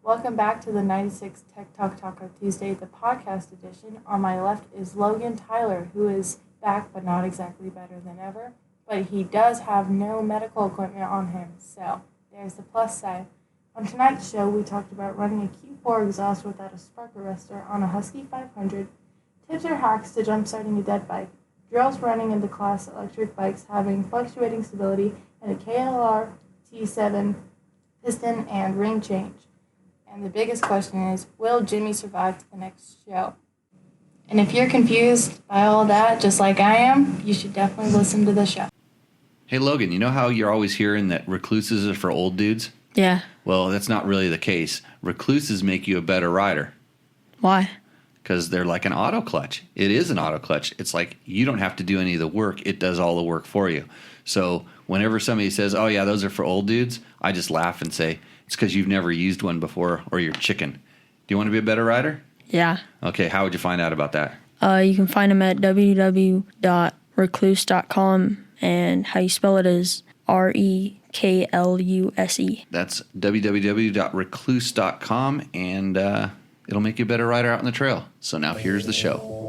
Welcome back to the 96 Tech Talk Taco Tuesday, the podcast edition. On my left is Logan Tyler, who is back but not exactly better than ever. But he does have no medical equipment on him, so there's the plus side. On tonight's show, we talked about running a Q4 exhaust without a spark arrestor on a Husky 500, tips or hacks to jump-starting a dead bike, drills running into class electric bikes having fluctuating stability, and a KLR T7 piston and ring change. And the biggest question is, will Jimmy survive to the next show? And if you're confused by all that, just like I am, you should definitely listen to the show. Hey, Logan, you know how you're always hearing that recluses are for old dudes? Yeah. Well, that's not really the case. Recluses make you a better rider. Why? Because they're like an auto clutch. It is an auto clutch. It's like you don't have to do any of the work. It does all the work for you. So whenever somebody says, oh, yeah, those are for old dudes, I just laugh and say, it's because you've never used one before or you're chicken. Do you want to be a better rider? Yeah. Okay, how would you find out about that? You can find them at www.recluse.com, and how you spell it is REKLUSE. That's www.recluse.com, and it'll make you a better rider out on the trail. So now here's the show.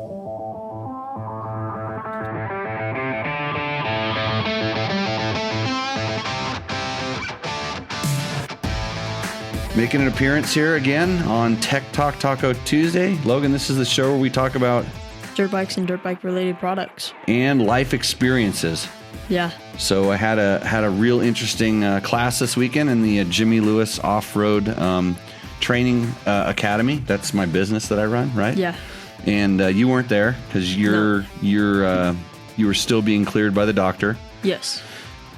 Making an appearance here again on Tech Talk Taco Tuesday. Logan, this is the show where we talk about dirt bikes and dirt bike related products and life experiences. Yeah. So I had a real interesting class this weekend in the Jimmy Lewis Off-Road Training Academy. That's my business that I run, right? Yeah. And you weren't there because you were still being cleared by the doctor. Yes.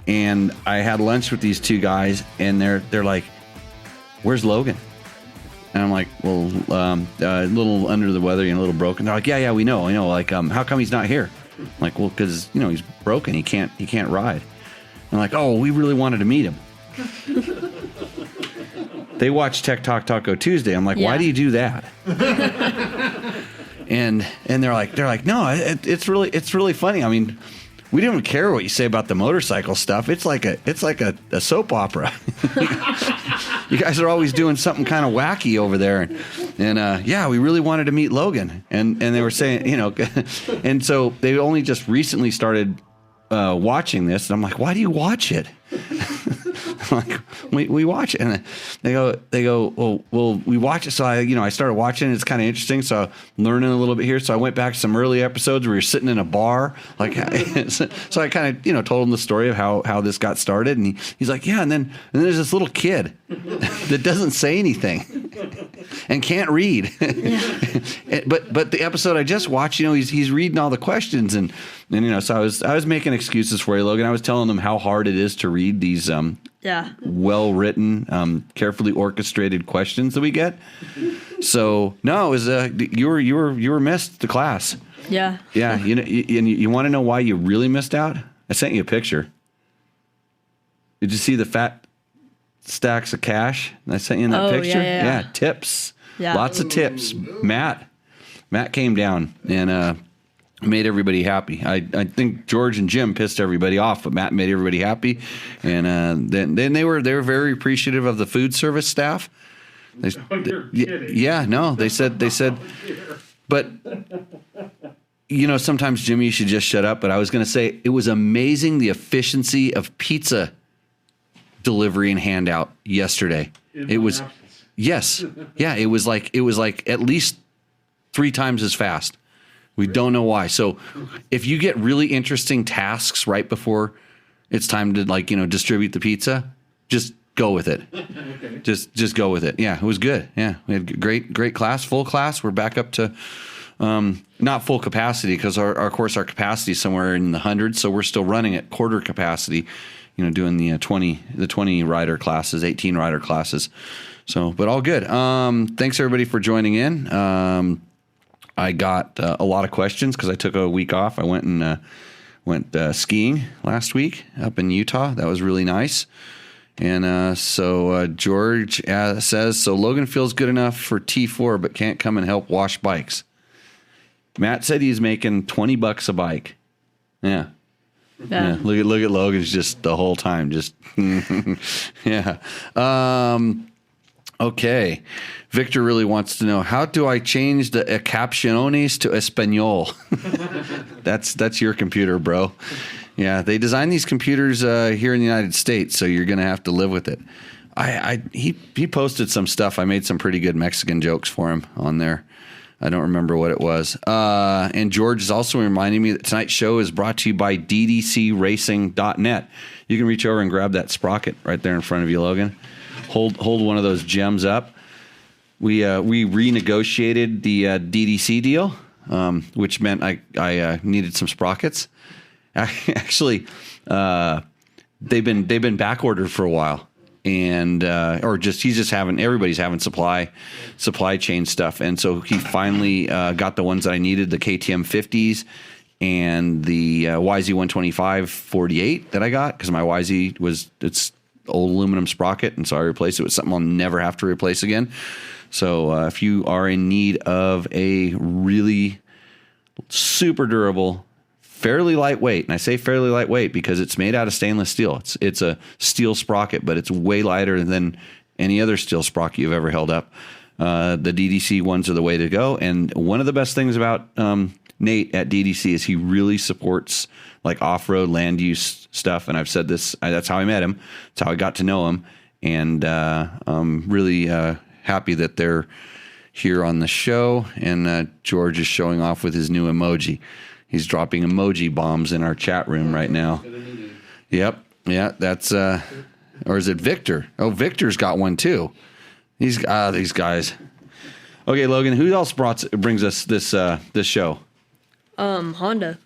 And I had lunch with these two guys, and they're like, where's Logan? And I'm like, well, a little under the weather and a little broken. They're like, yeah, we know. Like, how come he's not here? I'm like, well, because he's broken. He can't ride. I'm like, oh, we really wanted to meet him. They watch Tech Talk Taco Tuesday. I'm like, why do you do that? and they're like, no, it's really funny. I mean, we don't care what you say about the motorcycle stuff. It's like a soap opera. You guys are always doing something kind of wacky over there, and yeah, we really wanted to meet Logan, and they were saying, and so they only just recently started watching this, and I'm like, why do you watch it? I'm like, we watch it, and they go, well, we watch it. So I started watching. It's kind of interesting. So I'm learning a little bit here. So I went back to some early episodes where you're sitting in a bar, like, so I kind of told him the story of how this got started, and he's like, yeah, and then there's this little kid that doesn't say anything and can't read, but the episode I just watched, he's reading all the questions, and so I was making excuses for you, Logan. I was telling them how hard it is to read these well-written, carefully orchestrated questions that we get. So no, it was you were missed the class. Yeah. Yeah. And you want to know why you really missed out? I sent you a picture. Did you see the fat stacks of cash? I sent you in that picture. Yeah, tips. Yeah. Lots of tips. Matt came down and made everybody happy. I think George and Jim pissed everybody off, but Matt made everybody happy. And then they were very appreciative of the food service staff. Yeah, no, they said, but sometimes Jimmy, you should just shut up. But I was going to say it was amazing the efficiency of pizza delivery and handout yesterday. It was, yes, yeah, it was like at least 3 times as fast. We don't know why. So if you get really interesting tasks right before it's time to distribute the pizza, just go with it. Okay. Just go with it. Yeah, it was good. Yeah, we had great class, full class. We're back up to not full capacity because our capacity is somewhere in the hundreds. So we're still running at quarter capacity, doing the 20 rider classes, 18 rider classes. So, but all good. Thanks everybody for joining in. I got a lot of questions because I took a week off. I went skiing last week up in Utah. That was really nice. And so George says, so Logan feels good enough for T4 but can't come and help wash bikes. Matt said he's making $20 a bike. Yeah. Yeah. Look at Logan's just the whole time. Just yeah. Okay. Victor really wants to know, how do I change the capciones to Espanol? That's your computer, bro. Yeah, they designed these computers here in the United States, so you're going to have to live with it. He posted some stuff. I made some pretty good Mexican jokes for him on there. I don't remember what it was. And George is also reminding me that tonight's show is brought to you by ddcracing.net. You can reach over and grab that sprocket right there in front of you, Logan. Hold one of those gems up. We renegotiated the DDC deal, which meant I needed some sprockets. Actually, they've been back ordered for a while, and everybody's having supply chain stuff, and so he finally got the ones that I needed, the KTM 50s and the YZ 125 48 that I got, because my YZ it's old aluminum sprocket, and so I replaced it with something I'll never have to replace again. So if you are in need of a really super durable, fairly lightweight, and I say fairly lightweight because it's made out of stainless steel. It's a steel sprocket, but it's way lighter than any other steel sprocket you've ever held up. The DDC ones are the way to go. And one of the best things about Nate at DDC is he really supports like off-road land use stuff. And I've said this, that's how I met him. That's how I got to know him. And I'm really happy that they're here on the show. And George is showing off with his new emoji. He's dropping emoji bombs in our chat room right now. Yep. Yeah, that's, or is it Victor? Oh, Victor's got one too. These guys. Okay, Logan, who else brings us this show? Honda.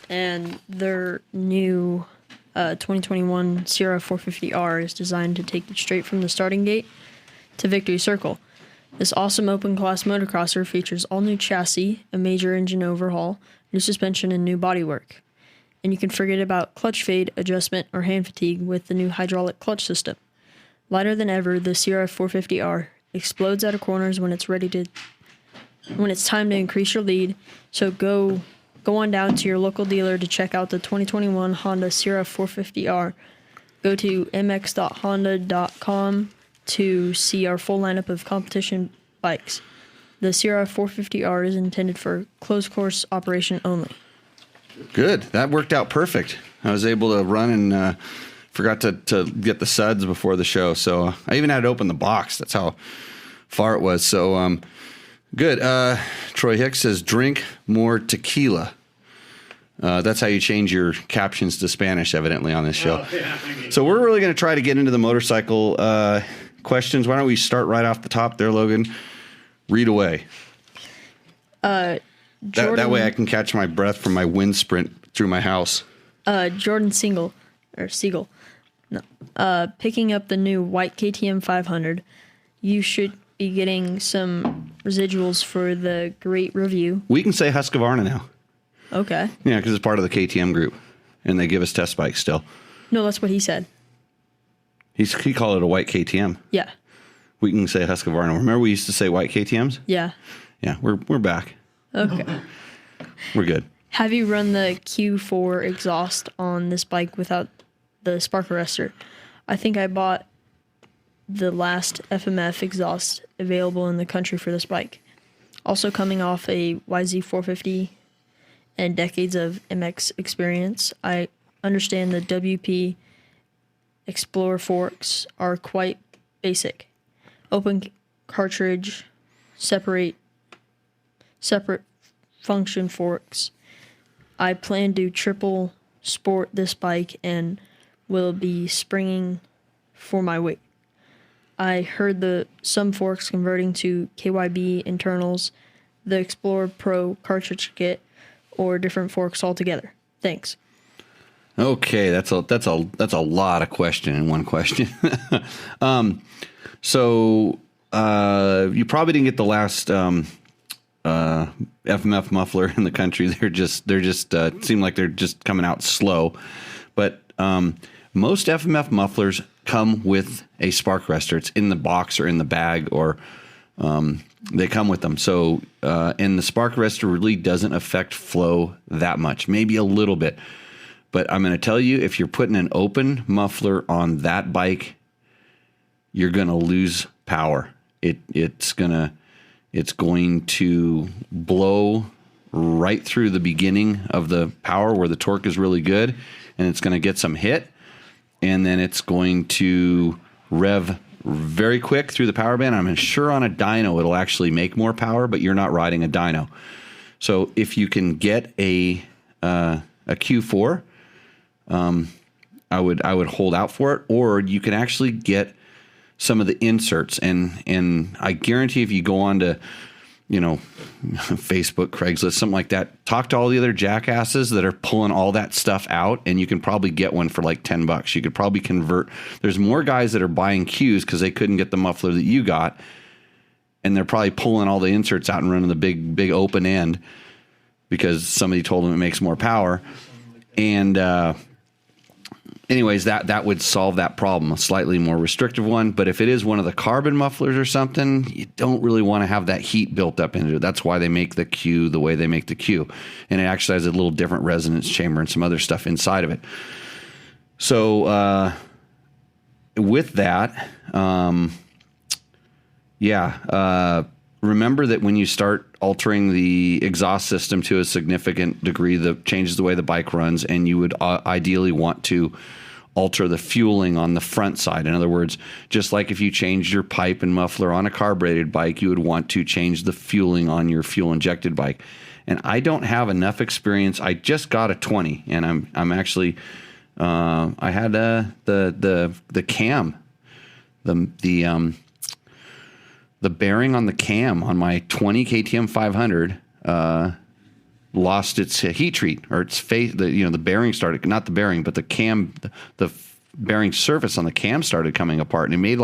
And their new 2021 Sierra 450R is designed to take you straight from the starting gate to Victory Circle. This awesome open-class motocrosser features all-new chassis, a major engine overhaul, new suspension, and new bodywork. And you can forget about clutch fade, adjustment, or hand fatigue with the new hydraulic clutch system. Lighter than ever, the Sierra 450R explodes out of corners when it's time to increase your lead. So go on down to your local dealer to check out the 2021 Honda Sierra 450R. Go to mx.honda.com to see our full lineup of competition bikes. The Sierra 450R is intended for closed course operation only. Good. That worked out perfect. I was able to run and forgot to get the suds before the show. So I even had to open the box. That's how far it was. So good. Troy Hicks says, drink more tequila. That's how you change your captions to Spanish, evidently, on this show. Oh, yeah. So we're really going to try to get into the motorcycle questions. Why don't we start right off the top there, Logan? Read away. That way I can catch my breath from my wind sprint through my house. Jordan Siegel. No. Picking up the new white KTM 500. You should be getting some residuals for the great review. We can say Husqvarna now. Okay. Yeah, because it's part of the KTM group, and they give us test bikes still. No, that's what he said. He called it a white KTM. Yeah. We can say Husqvarna. Remember we used to say white KTMs? Yeah. Yeah, we're back. Okay. We're good. Have you run the Q4 exhaust on this bike without the spark arrestor? I think I bought the last FMF exhaust available in the country for this bike. Also coming off a YZ 450 and decades of MX experience, I understand the WP Explorer forks are quite basic. Open cartridge, separate function forks. I plan to triple sport this bike and will be springing for my weight. I heard some forks converting to KYB internals, the Explorer Pro cartridge kit, or different forks altogether. Thanks. Okay, that's a lot of question in one question. So you probably didn't get the last FMF muffler in the country. They're just seem like they're just coming out slow. But most FMF mufflers come with a spark arrestor. It's in the box or in the bag, or they come with them. So and the spark arrestor really doesn't affect flow that much, maybe a little bit. But I'm going to tell you, if you're putting an open muffler on that bike, you're going to lose power. It's going to blow right through the beginning of the power where the torque is really good, and it's going to get some hit, and then it's going to rev very quick through the power band. I'm sure on a dyno it'll actually make more power, but you're not riding a dyno. So if you can get a Q4, I would hold out for it, or you can actually get some of the inserts, and I guarantee if you go on to, Facebook, Craigslist, something like that, talk to all the other jackasses that are pulling all that stuff out, and you can probably get one for like $10. You could probably convert. There's more guys that are buying Qs because they couldn't get the muffler that you got, and they're probably pulling all the inserts out and running the big open end because somebody told them it makes more power. And anyways, that would solve that problem, a slightly more restrictive one. But if it is one of the carbon mufflers or something, you don't really want to have that heat built up into it. That's why they make the Q the way they make the Q. And it actually has a little different resonance chamber and some other stuff inside of it. So with that, remember that when you start altering the exhaust system to a significant degree, that changes the way the bike runs, and you would ideally want to alter the fueling on the front side. In other words, just like if you changed your pipe and muffler on a carbureted bike, you would want to change the fueling on your fuel-injected bike. And I don't have enough experience. I just got a 20, and I'm actually I had the cam, the bearing on the cam on my 20 KTM 500 lost its heat treat, or its face. The bearing started, not the bearing, but the cam, the bearing surface on the cam started coming apart, and it made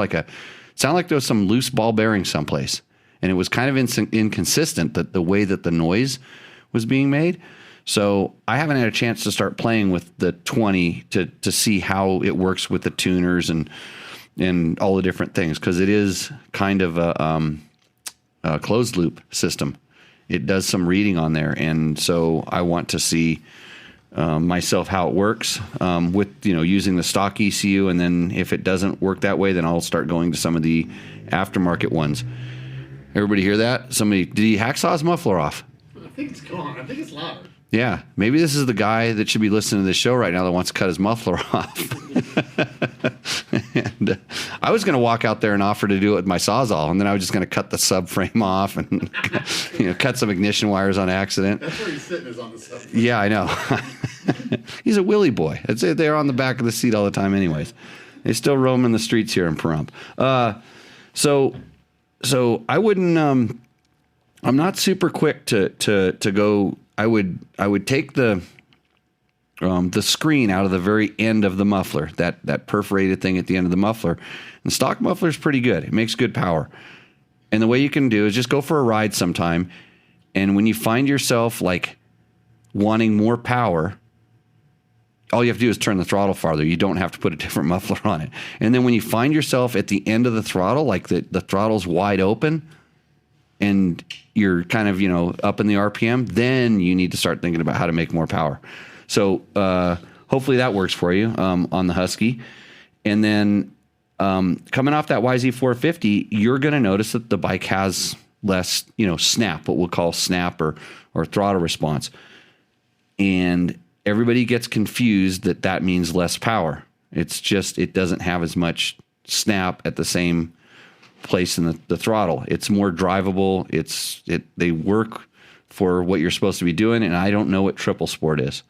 sound like there was some loose ball bearing someplace, and it was kind of inconsistent that the way that the noise was being made. So I haven't had a chance to start playing with the 20 to see how it works with the tuners and all the different things, because it is kind of a closed loop system. It does some reading on there, and so I want to see myself how it works with using the stock ECU, and then if it doesn't work that way, then I'll start going to some of the aftermarket ones. Everybody hear that? Did he hacksaw his muffler off? I think it's gone. I think it's louder. Yeah, maybe this is the guy that should be listening to this show right now that wants to cut his muffler off. And I was going to walk out there and offer to do it with my Sawzall, and then I was just going to cut the subframe off and cut some ignition wires on accident. That's where he's sitting, is on the subframe. Yeah, I know. He's a Willy boy. I'd say they're on the back of the seat all the time anyways. They still roam in the streets here in Pahrump. So I wouldn't I'm not super quick to go. I would take the screen out of the very end of the muffler, that perforated thing at the end of the muffler. And stock muffler is pretty good. It makes good power. And the way you can do is just go for a ride sometime. And when you find yourself wanting more power, all you have to do is turn the throttle farther. You don't have to put a different muffler on it. And then when you find yourself at the end of the throttle, the throttle's wide open, and you're kind of, up in the RPM, then you need to start thinking about how to make more power. So hopefully that works for you on the Husky. And then coming off that YZ450, you're going to notice that the bike has less, snap, what we'll call snap or throttle response. And everybody gets confused that means less power. It's just, it doesn't have as much snap at the same place in the throttle. It's more drivable. They work for what you're supposed to be doing, and I don't know what triple sport is.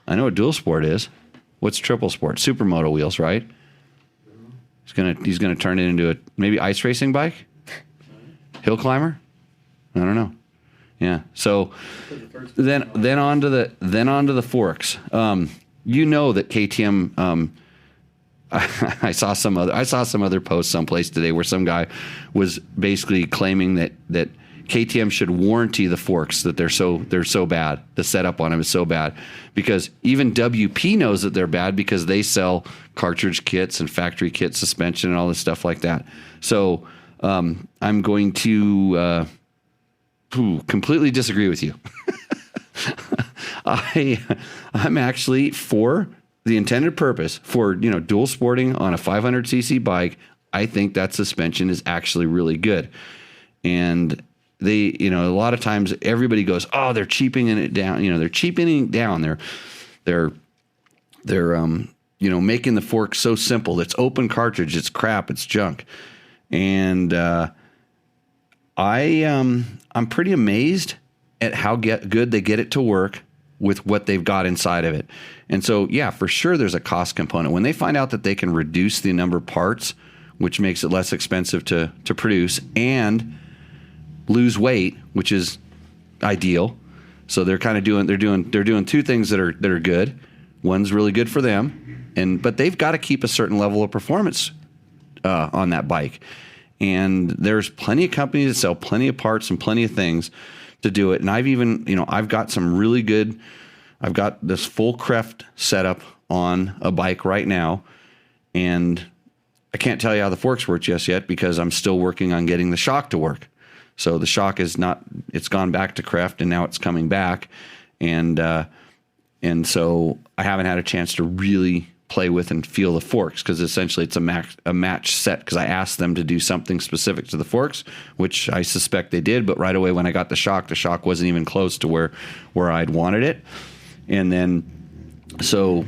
I know what dual sport is. What's triple sport? Supermoto wheels, right? He's gonna turn it into a maybe ice racing bike, hill climber. I don't know. Yeah. So then onto the forks. That KTM. I saw some other posts someplace today where some guy was basically claiming that KTM should warranty the forks, that they're so bad. The setup on them is so bad because even WP knows that they're bad because they sell cartridge kits and factory kit suspension and all this stuff like that. So I'm going to completely disagree with you. I'm actually for the intended purpose for, dual sporting on a 500cc bike, I think that suspension is actually really good. And they, a lot of times everybody goes, oh, they're cheapening it down. They're cheapening it down. They're making the fork so simple. It's open cartridge. It's crap. It's junk. And I'm pretty amazed at how good they get it to work with what they've got inside of it. And so, yeah, for sure there's a cost component. When they find out that they can reduce the number of parts, which makes it less expensive to produce, and lose weight, which is ideal. So they're kind of doing two things that are good. One's really good for them, but they've got to keep a certain level of performance on that bike. And there's plenty of companies that sell plenty of parts and plenty of things to do it. And I've got some really good, I've got this full Creft setup on a bike right now. And I can't tell you how the forks work just yet because I'm still working on getting the shock to work. So the shock it's gone back to Creft and now it's coming back. And so I haven't had a chance to really play with and feel the forks because essentially it's a match set because I asked them to do something specific to the forks, which I suspect they did. But right away when I got the shock wasn't even close to where I'd wanted it. And then, so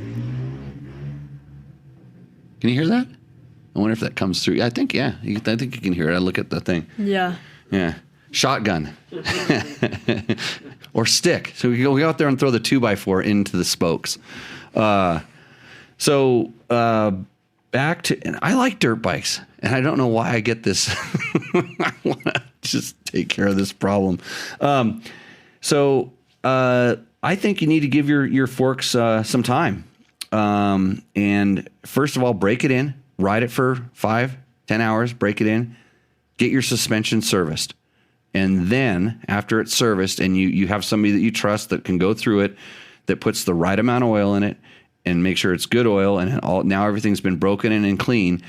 can you hear that? I wonder if that comes through. I think, yeah. I think you can hear it. I look at the thing. Yeah. Yeah. Shotgun. Or stick. So we go out there and throw the 2x4 into the spokes. So back to, and I like dirt bikes, and I don't know why I get this. I want to just take care of this problem. So I think you need to give your forks some time. And first of all, break it in, ride it for 5-10 hours, break it in, get your suspension serviced. And then after it's serviced and you have somebody that you trust that can go through it, that puts the right amount of oil in it and make sure it's good oil and now everything's been broken in and clean.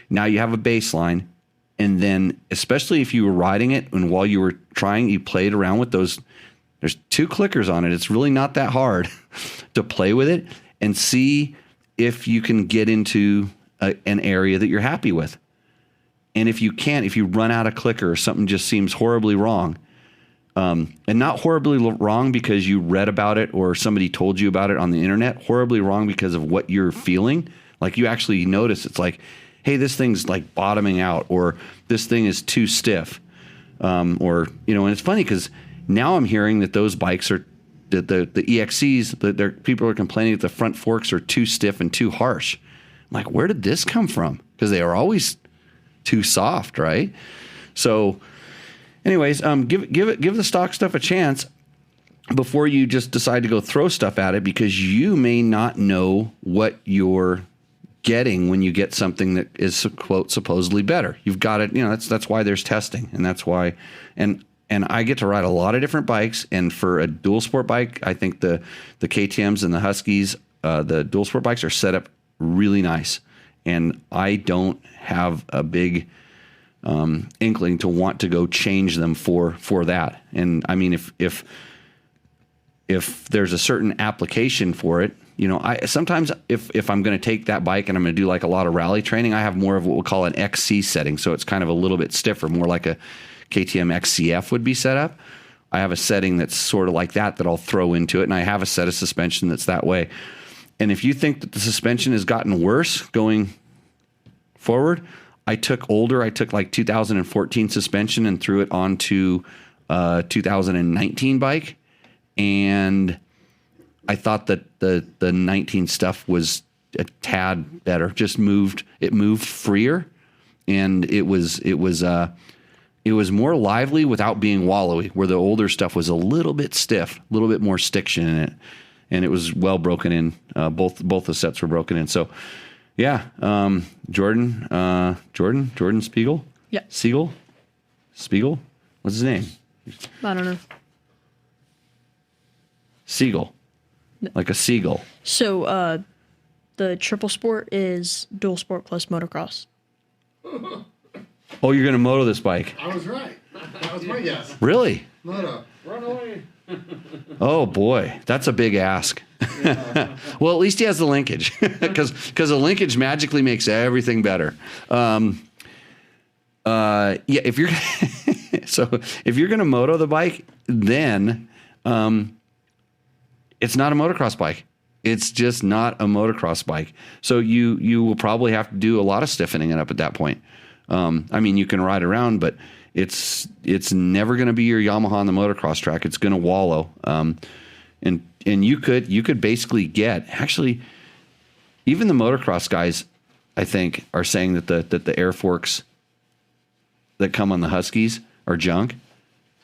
Now you have a baseline. And then especially if you were riding it and while you were trying, you played around with those, there's 2 clickers on it. It's really not that hard to play with it and see if you can get into an area that you're happy with. And if you can't, if you run out of clicker or something just seems horribly wrong, and not horribly wrong because you read about it or somebody told you about it on the internet, horribly wrong because of what you're feeling. Like you actually notice it's like, hey, this thing's like bottoming out, or this thing is too stiff. And it's funny because now I'm hearing that those bikes are, that the EXCs, that people are complaining that the front forks are too stiff and too harsh. I'm like, where did this come from? Because they are always too soft, right? So anyways, give the stock stuff a chance before you just decide to go throw stuff at it, because you may not know what you're getting when you get something that is, quote, supposedly better. You've got it, that's why there's testing, and that's why, and I get to ride a lot of different bikes, and for a dual sport bike, I think the KTMs and the Huskies, the dual sport bikes are set up really nice, and I don't have a big inkling to want to go change them for that. And I mean, if there's a certain application for it, I sometimes if I'm going to take that bike and I'm going to do like a lot of rally training, I have more of what we'll call an XC setting. So it's kind of a little bit stiffer, more like a KTM XCF would be set up. I have a setting that's sort of like that I'll throw into it. And I have a set of suspension that's that way. And if you think that the suspension has gotten worse going forward, I took like 2014 suspension and threw it onto 2019 bike. And I thought that the 19 stuff was a tad better, it moved freer. And it was more lively without being wallowy, where the older stuff was a little bit stiff, a little bit more stiction in it. And it was well broken in. Both the sets were broken in. So, yeah, Jordan Spiegel? Yeah. Spiegel? What's his name? I don't know. Siegel. No. Like a seagull. So, the triple sport is dual sport plus motocross. Oh, you're going to moto this bike? I was right. That was my guess. Really? Moto. Run away. Oh, boy. That's a big ask. Well, at least he has the linkage, because the linkage magically makes everything better. If you're if you're going to moto the bike, then it's not a motocross bike. It's just not a motocross bike. So you will probably have to do a lot of stiffening it up at that point. I mean, you can ride around, but it's never going to be your Yamaha on the motocross track. It's going to wallow. And you could basically get, actually, even the motocross guys, I think, are saying that the air forks that come on the Huskies are junk,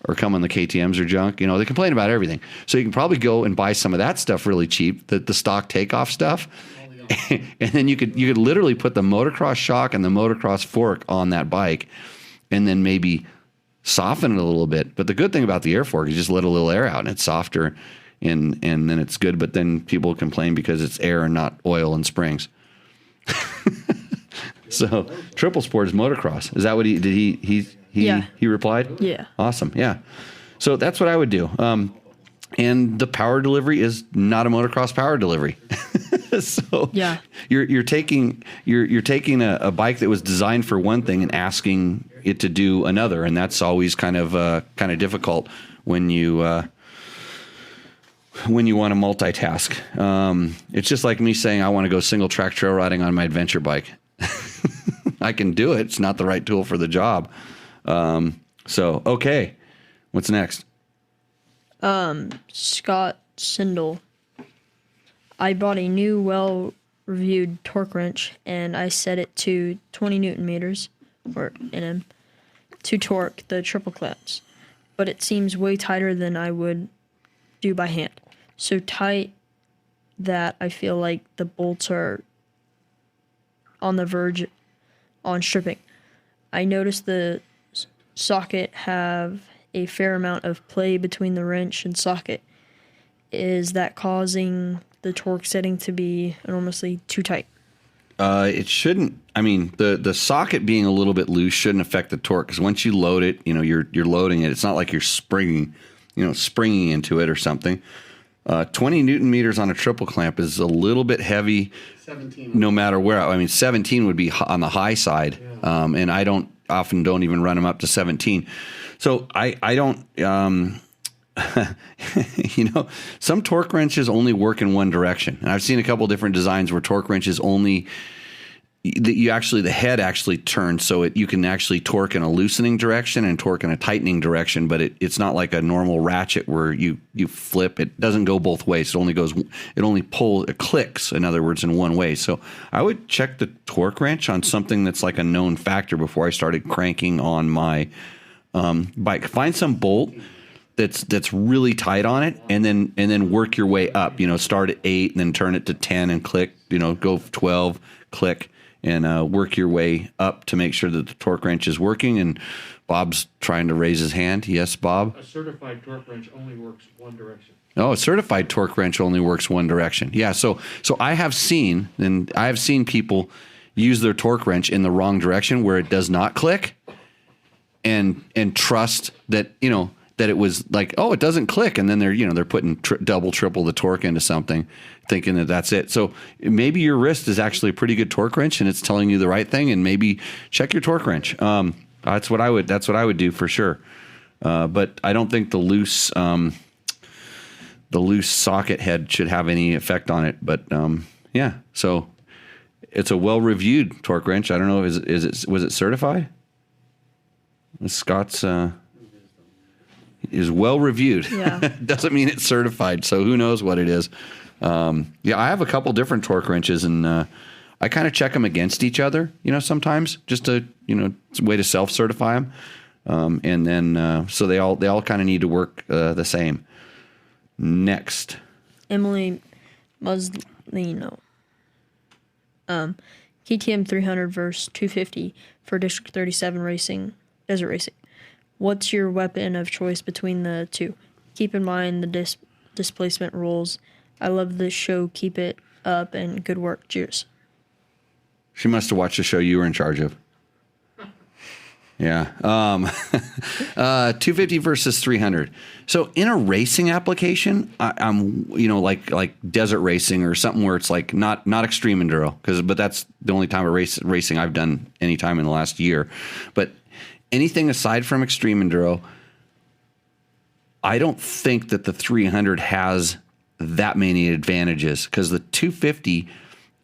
or come on the KTMs are junk. You know, they complain about everything. So you can probably go and buy some of that stuff really cheap, the stock takeoff stuff. And then you could literally put the motocross shock and the motocross fork on that bike, and then maybe soften it a little bit. But the good thing about the air fork is just let a little air out and it's softer, and then it's good. But then people complain because it's air and not oil and springs. So Triple Sport is motocross. Is that what he replied? Yeah. Awesome. Yeah. So that's what I would do. And the power delivery is not a motocross power delivery. So yeah, you're taking a bike that was designed for one thing and asking it to do another, and that's always kind of difficult when you want to multitask. It's just like me saying I want to go single track trail riding on my adventure bike. I can do it. It's not the right tool for the job. So okay, what's next? Scott Sindel. I bought a new, well-reviewed torque wrench, and I set it to 20 Newton meters, or Nm, to torque the triple clamps. But it seems way tighter than I would do by hand. So tight that I feel like the bolts are on the verge on stripping. I noticed the socket have a fair amount of play between the wrench and socket. Is that causing the torque setting to be enormously too tight? It shouldn't. I mean, the socket being a little bit loose shouldn't affect the torque, because once you load it, you're loading it. It's not like you're springing into it or something. 20 Newton meters on a triple clamp is a little bit heavy. 17. No matter where. I mean, 17 would be on the high side, and I don't even run them up to 17. So I don't. Some torque wrenches only work in one direction, and I've seen a couple different designs where torque wrenches only the head actually turns, so you can actually torque in a loosening direction and torque in a tightening direction, but it's not like a normal ratchet where you flip. It doesn't go both ways. It clicks, in other words, in one way. So I would check the torque wrench on something that's like a known factor before I started cranking on my bike. Find some bolt that's really tight on it, and then work your way up. Start at 8 and then turn it to 10 and click. Go 12, click, and work your way up to make sure that the torque wrench is working. And Bob's trying to raise his hand. Yes, Bob? A certified torque wrench only works one direction. Oh, a certified torque wrench only works one direction. Yeah, so I have seen people use their torque wrench in the wrong direction where it does not click, and trust that, that it was like, oh, it doesn't click. And then they're putting double, triple the torque into something, thinking that that's it. So maybe your wrist is actually a pretty good torque wrench and it's telling you the right thing, and maybe check your torque wrench. That's what I would do for sure. But I don't think the loose socket head should have any effect on it. But yeah, so it's a well-reviewed torque wrench. I don't know, was it certified? Scott's is well reviewed. Yeah. Doesn't mean it's certified, so who knows what it is. I have a couple different torque wrenches, and I kind of check them against each other, sometimes, just to, it's a way to self-certify them. And then so they all kind of need to work the same. Next. Emily Muslino. KTM 300 versus 250 for District 37 racing, desert racing. What's your weapon of choice between the two? Keep in mind the displacement rules. I love this show. Keep it up, and good work. Cheers. She must have watched the show you were in charge of. Yeah. 250 versus 300. So in a racing application, I'm, like desert racing or something where it's like not extreme enduro, but that's the only time of racing I've done any time in the last year. But anything aside from extreme enduro, I don't think that the 300 has that many advantages, because the 250,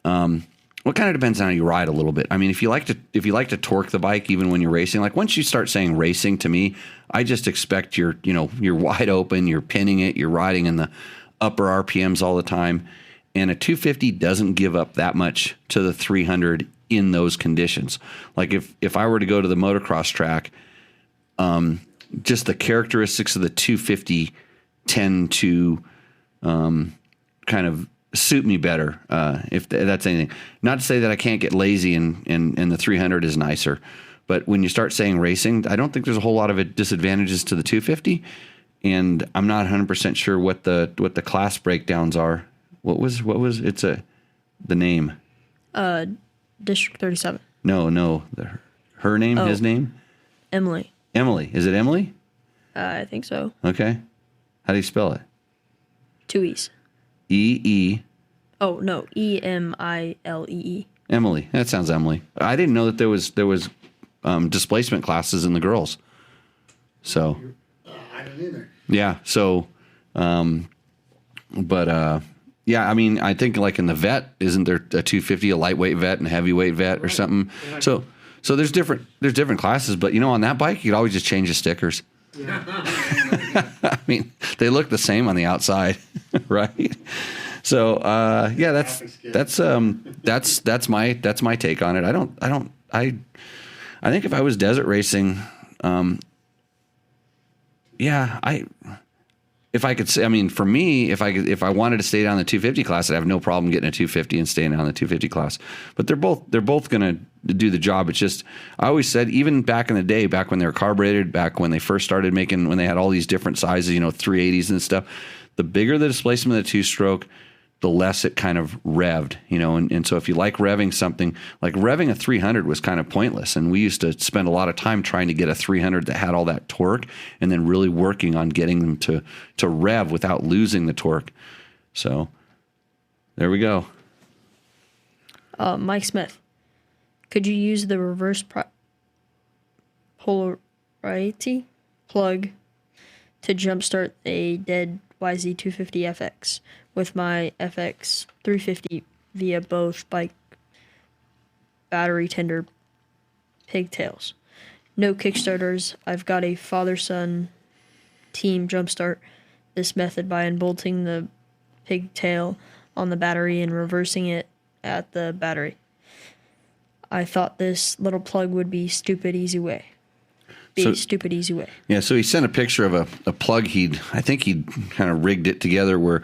well, it kind of depends on how you ride a little bit. I mean, if you like to torque the bike, even when you're racing, like once you start saying racing to me, I just expect you're wide open, you're pinning it, you're riding in the upper RPMs all the time. And a 250 doesn't give up that much to the 300 in those conditions. Like if I were to go to the motocross track, just the characteristics of the 250 tend to kind of suit me better, if that's anything. Not to say that I can't get lazy and the 300 is nicer, but when you start saying racing, I don't think there's a whole lot of disadvantages to the 250, and I'm not 100% sure what the class breakdowns are. What was the name? District 37. No, her name, his name? Emily. Emily. Is it Emily? I think so. Okay. How do you spell it? 2 E's. E-E. Oh, no. E-M-I-L-E-E. Emily. That sounds Emily. I didn't know that there was displacement classes in the girls. So. I didn't either. Yeah. So, yeah, I mean, I think like in the vet, isn't there a 250, a lightweight vet and a heavyweight vet or something? So there's different classes, but on that bike, you could always just change the stickers. Yeah. I mean, they look the same on the outside, right? So, yeah, that's my take on it. I think if I was desert racing, if I could say, I mean, for me, if I wanted to stay down the 250 class, I'd have no problem getting a 250 and staying down the 250 class. But they're both going to do the job. It's just, I always said, even back in the day, back when they were carbureted, back when they first started making, when they had all these different sizes, 380s and stuff, the bigger the displacement of the two-stroke, the less it kind of revved, and so if you like revving something, like revving a 300 was kind of pointless. And we used to spend a lot of time trying to get a 300 that had all that torque, and then really working on getting them to rev without losing the torque. So there we go. Mike Smith, could you use the reverse polarity plug to jumpstart a dead YZ250FX with my FX 350 via both bike battery tender pigtails? No Kickstarters. I've got a father-son team jumpstart this method by unbolting the pigtail on the battery and reversing it at the battery. I thought this little plug would be stupid easy way. Stupid easy way. Yeah, so he sent a picture of a plug I think he'd kind of rigged it together where,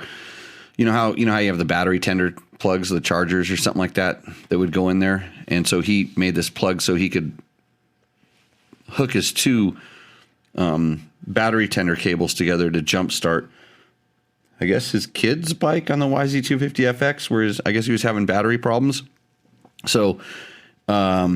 how you have the battery tender plugs, the chargers or something like that would go in there. And so he made this plug so he could hook his two battery tender cables together to jumpstart, I guess, his kid's bike on the YZ250FX, where I guess he was having battery problems. So, like, how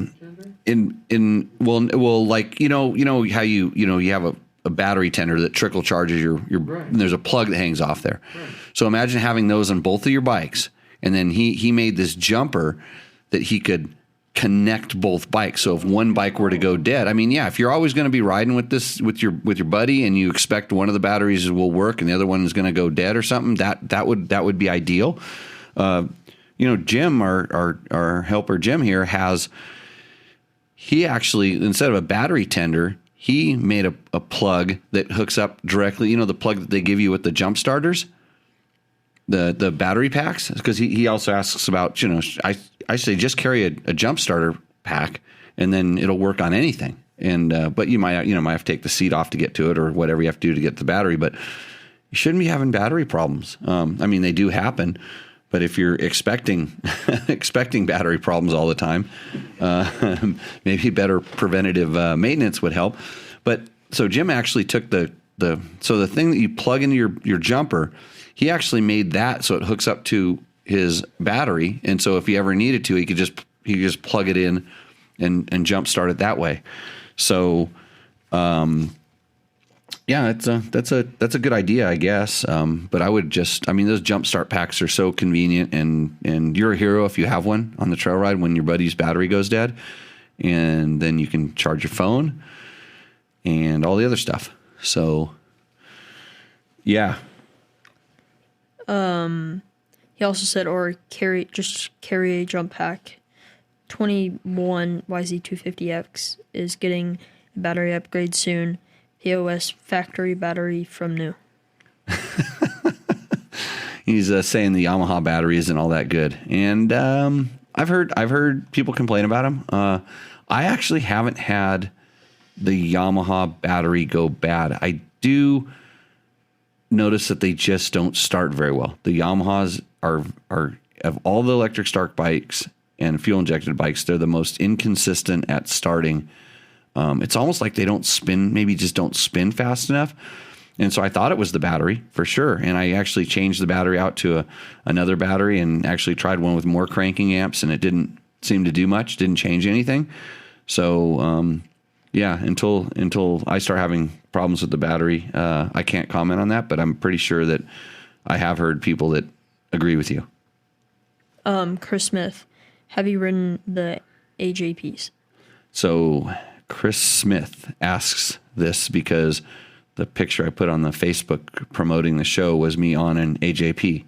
you have a battery tender that trickle charges your right. And there's a plug that hangs off there. Right. So imagine having those on both of your bikes. And then he made this jumper that he could connect both bikes. So if one bike were to go dead, I mean, yeah, if you're always going to be riding with your buddy and you expect one of the batteries will work and the other one is going to go dead or something, that would be ideal. Jim, our helper Jim here, he actually, instead of a battery tender, he made a plug that hooks up directly, the plug that they give you with the jump starters, the battery packs, because he also asks about, I say just carry a jump starter pack and then it'll work on anything. And but you might have to take the seat off to get to it or whatever you have to do to get the battery, but you shouldn't be having battery problems. I mean, they do happen. But if you're expecting battery problems all the time, maybe better preventative maintenance would help. But so Jim actually took the thing that you plug into your jumper, he actually made that so it hooks up to his battery, and so if he ever needed to, he could just plug it in and jump start it that way. So, yeah, that's a good idea, I guess. But I would those jump start packs are so convenient, and you're a hero if you have one on the trail ride when your buddy's battery goes dead, and then you can charge your phone and all the other stuff. So, yeah. He also said, or carry a jump pack. 21 YZ250X is getting a battery upgrade soon. POS factory battery from new. He's saying the Yamaha battery isn't all that good, and I've heard people complain about them. I actually haven't had the Yamaha battery go bad. I do notice that they just don't start very well. The Yamahas are of all the electric start bikes and fuel injected bikes, they're the most inconsistent at starting. It's almost like they don't spin, maybe just don't spin fast enough. And so I thought it was the battery for sure. And I actually changed the battery out to another battery and actually tried one with more cranking amps, and it didn't seem to do much, didn't change anything. So, yeah, until I start having problems with the battery, I can't comment on that, but I'm pretty sure that I have heard people that agree with you. Chris Smith, have you ridden the AJPs? So Chris Smith asks this because the picture I put on the Facebook promoting the show was me on an AJP.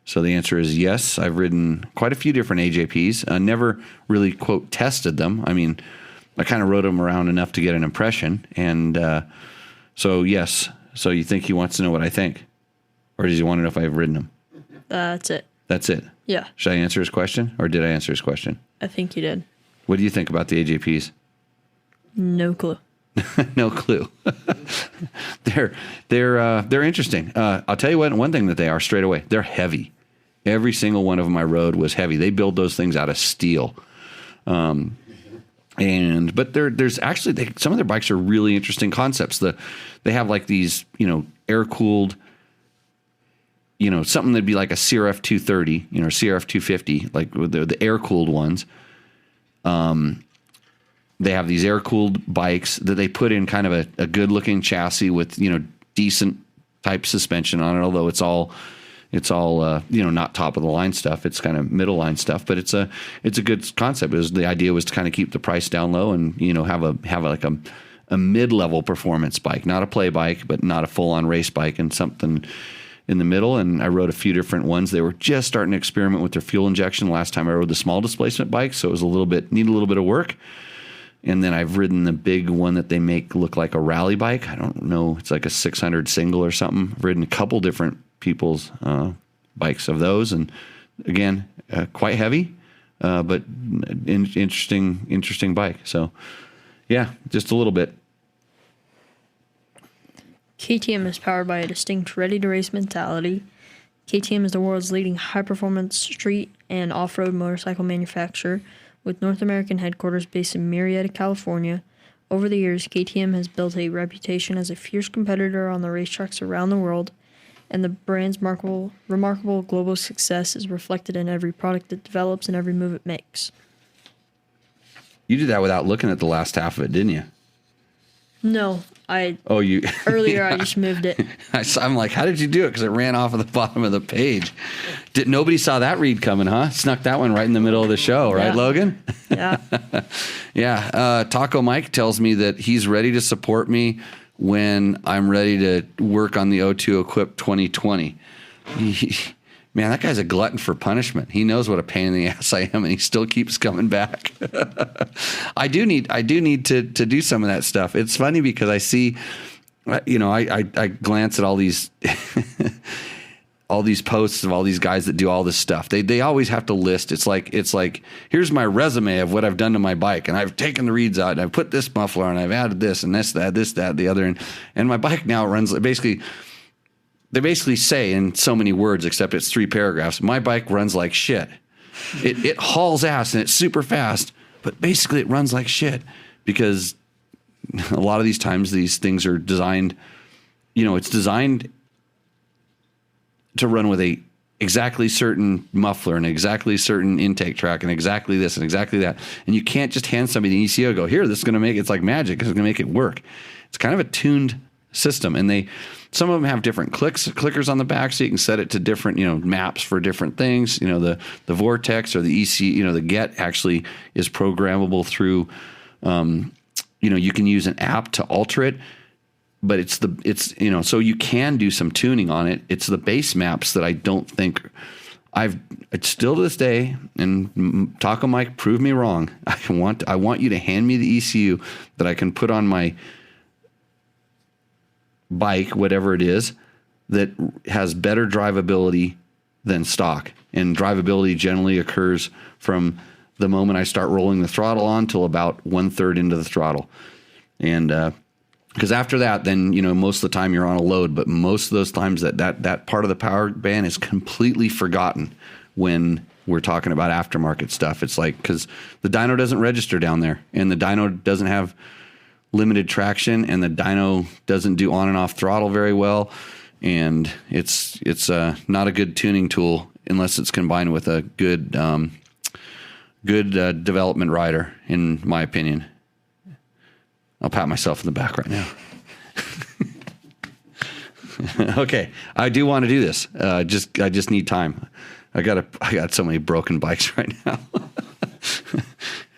So the answer is yes. I've ridden quite a few different AJPs. I never really, quote, tested them. I mean, I kind of rode them around enough to get an impression. And so, yes. So you think he wants to know what I think? Or does he want to know if I've ridden them? That's it. That's it? Yeah. Should I answer his question? Or did I answer his question? I think you did. What do you think about the AJPs? No clue. No clue. They're interesting. I'll tell you one thing that they are straight away. They're heavy. Every single one of them I rode was heavy. They build those things out of steel. But there's actually some of their bikes are really interesting concepts. They have like these, air cooled, something that'd be like a CRF 230, CRF 250, like the air cooled ones. They have these air cooled bikes that they put in kind of a good looking chassis with, decent type suspension on it. Although it's all not top of the line stuff. It's kind of middle line stuff, but it's a good concept. The idea was to kind of keep the price down low and, have like a mid-level performance bike, not a play bike, but not a full on race bike, and something in the middle. And I rode a few different ones. They were just starting to experiment with their fuel injection last time I rode the small displacement bike. So it was need a little bit of work. And then I've ridden the big one that they make look like a rally bike. I don't know. It's like a 600 single or something. I've ridden a couple different people's bikes of those. And again, quite heavy, but interesting bike. So yeah, just a little bit. KTM is powered by a distinct ready-to-race mentality. KTM is the world's leading high-performance street and off-road motorcycle manufacturer, with North American headquarters based in Murrieta, California. Over the years, KTM has built a reputation as a fierce competitor on the racetracks around the world, and the brand's remarkable global success is reflected in every product it develops and every move it makes. You did that without looking at the last half of it, didn't you? No, earlier I just moved it. I'm like, how did you do it? Because it ran off of the bottom of the page. Nobody saw that read coming, huh? Snuck that one right in the middle of the show, right, Yeah. Logan? Yeah. Yeah. Taco Mike tells me that he's ready to support me when I'm ready to work on the O2 Equip 2020. Man, that guy's a glutton for punishment. He knows what a pain in the ass I am, and he still keeps coming back. I do need to do some of that stuff. It's funny because I see, I glance at all these all these posts of all these guys that do all this stuff. They always have to list. It's like here's my resume of what I've done to my bike, and I've taken the reeds out, and I've put this muffler on, and I've added this and this, that, the other, and my bike now runs basically. They basically say in so many words, except it's 3 paragraphs, my bike runs like shit. It hauls ass and it's super fast, but basically it runs like shit because a lot of these times these things are designed, it's designed to run with a exactly certain muffler and exactly certain intake track and exactly this and exactly that. And you can't just hand somebody the ECU and go, here, this is going to make it's like magic. It's going to make it work. It's kind of a tuned system. And some of them have different clickers on the back, so you can set it to different, maps for different things. The Vortex or the ECU, the Get actually is programmable through, you can use an app to alter it. But so you can do some tuning on it. It's the base maps that I don't think it's still to this day, and Taco Mike, prove me wrong. I want you to hand me the ECU that I can put on my bike, whatever it is, that has better drivability than stock. And drivability generally occurs from the moment I start rolling the throttle on till about 1/3 into the throttle. And, because after that, then, most of the time you're on a load, but most of those times that part of the power band is completely forgotten when we're talking about aftermarket stuff. It's like, because the dyno doesn't register down there, and the dyno doesn't have limited traction, and the dyno doesn't do on and off throttle very well. And it's not a good tuning tool unless it's combined with a good development rider, in my opinion. I'll pat myself in the back right now. Okay, I do want to do this. I just need time. I got so many broken bikes right now.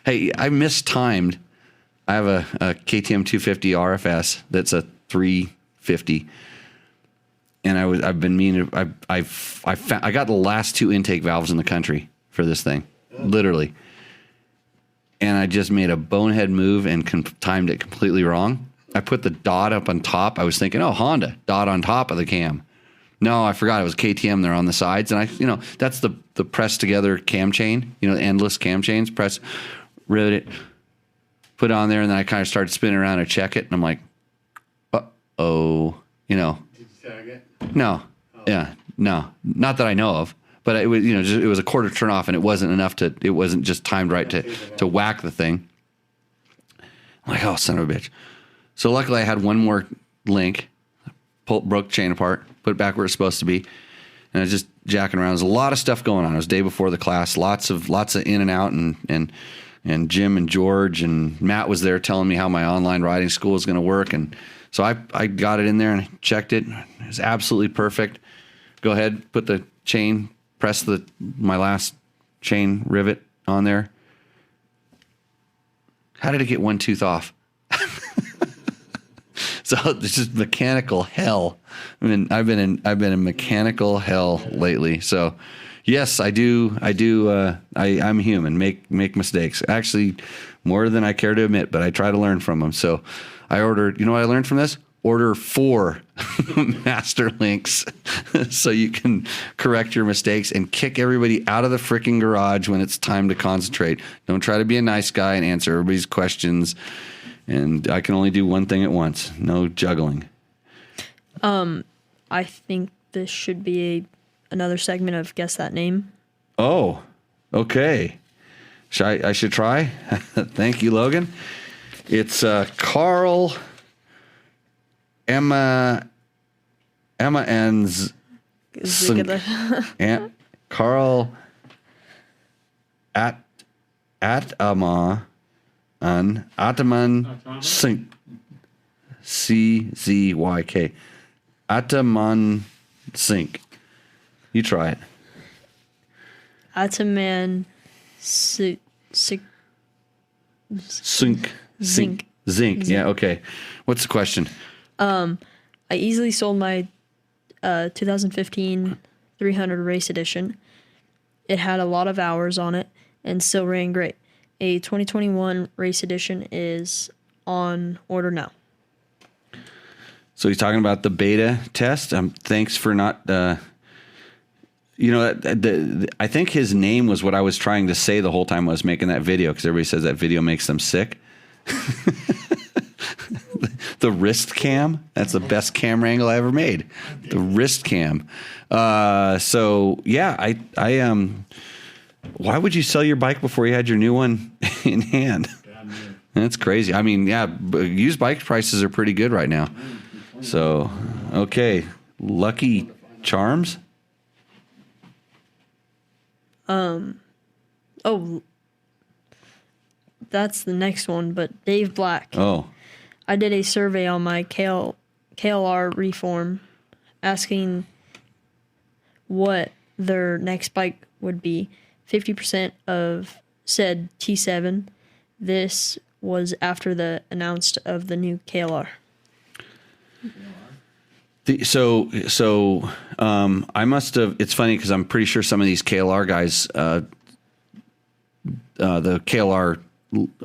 Hey, I mistimed. I have a KTM 250 RFS that's a 350, and I've been meaning. I got the last 2 intake valves in the country for this thing, literally. And I just made a bonehead move and timed it completely wrong. I put the dot up on top. I was thinking, Honda, dot on top of the cam. No, I forgot it was KTM there on the sides. And that's the press together cam chain, endless cam chains, press, rivet it, put it on there. And then I kind of started spinning around to check it. And I'm like, uh-oh, Did you tag it? No, yeah, no, not that I know of. But it was, it was a quarter turn off, and it wasn't enough it wasn't just timed right to whack the thing. I'm like, oh, son of a bitch. So luckily I had one more link, broke the chain apart, put it back where it's supposed to be. And I was just jacking around. There's a lot of stuff going on. It was day before the class, lots of in and out, and Jim and George and Matt was there telling me how my online riding school is going to work. And so I got it in there and checked it. It was absolutely perfect. Go ahead, put the chain, press my last chain rivet on there. How did it get one tooth off? So it's just mechanical hell. I've been in mechanical hell lately. So yes, I do. I'm human. Make mistakes. Actually, more than I care to admit, but I try to learn from them. So I ordered. You know what I learned from this? Order 4 master links so you can correct your mistakes and kick everybody out of the freaking garage when it's time to concentrate. Don't try to be a nice guy and answer everybody's questions. And I can only do one thing at once. No juggling. I think this should be another segment of Guess That Name. Oh, okay. I should try? Thank you, Logan. It's Carl... Emma and Carl Ataman Sink CZYK Ataman Sink. You try it. Ataman Sink. Zinc. Yeah. Okay. What's the question? I easily sold my 2015 300 race edition. It had a lot of hours on it and still ran great. A 2021 race edition is on order now. So he's talking about the beta test. Thanks for not. I think his name was what I was trying to say the whole time I was making that video, because everybody says that video makes them sick. The wrist cam. That's the best camera angle I ever made. The wrist cam. So yeah, I why would you sell your bike before you had your new one in hand? That's crazy. I mean, yeah, used bike prices are pretty good right now. So, okay. Lucky Charms. Oh, that's the next one, but Dave Black. Oh, I did a survey on my KLR reform asking what their next bike would be. 50% of said T7. This was after the announced of the new KLR. I must have. It's funny because I'm pretty sure some of these KLR guys, the KLR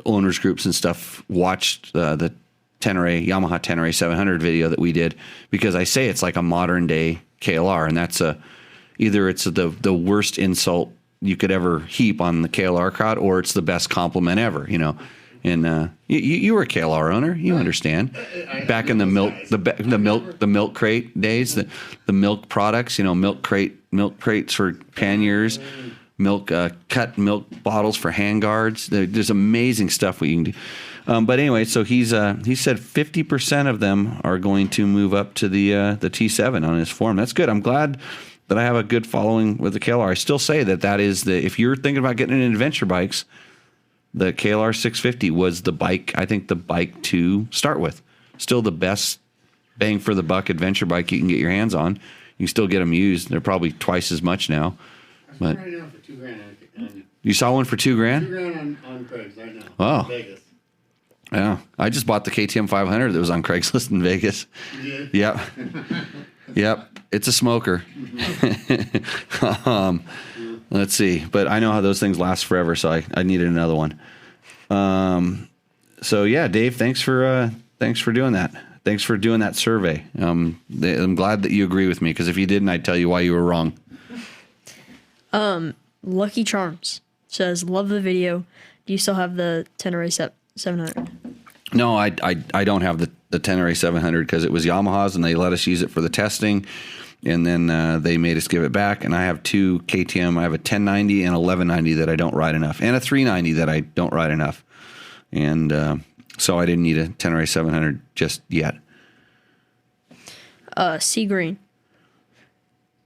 owners groups and stuff, watched the Yamaha Tenere 700 video that we did, because I say it's like a modern day KLR, and that's either it's the worst insult you could ever heap on the KLR crowd, or it's the best compliment ever. And you were a KLR owner, you understand. Back in the milk crate days, the milk products, milk crates for panniers, cut milk bottles for handguards. There's amazing stuff we can do. But anyway, so he said 50% of them are going to move up to the T7 on his forum. That's good. I'm glad that I have a good following with the KLR. I still say that is if you're thinking about getting into adventure bikes, the KLR 650 was the bike, I think the bike to start with. Still the best bang for the buck adventure bike you can get your hands on. You can still get them used. They're probably twice as much now. But right now for $2,000. You saw one for $2,000? $2,000 on Craig's right now. Oh. In Vegas. Yeah. I just bought the KTM 500 that was on Craigslist in Vegas. You did? Yep. Yep. It's a smoker. Let's see. But I know how those things last forever, so I needed another one. So yeah, Dave, thanks for doing that. Thanks for doing that survey. I'm glad that you agree with me, because if you didn't, I'd tell you why you were wrong. Lucky Charms says, love the video. Do you still have the Tenere 700? No, I don't have the Tenere 700 because it was Yamaha's and they let us use it for the testing, and then they made us give it back. And I have two KTM. I have a 1090 and a 1190 that I don't ride enough, and a 390 that I don't ride enough. And so I didn't need a Tenere 700 just yet. Sea Green.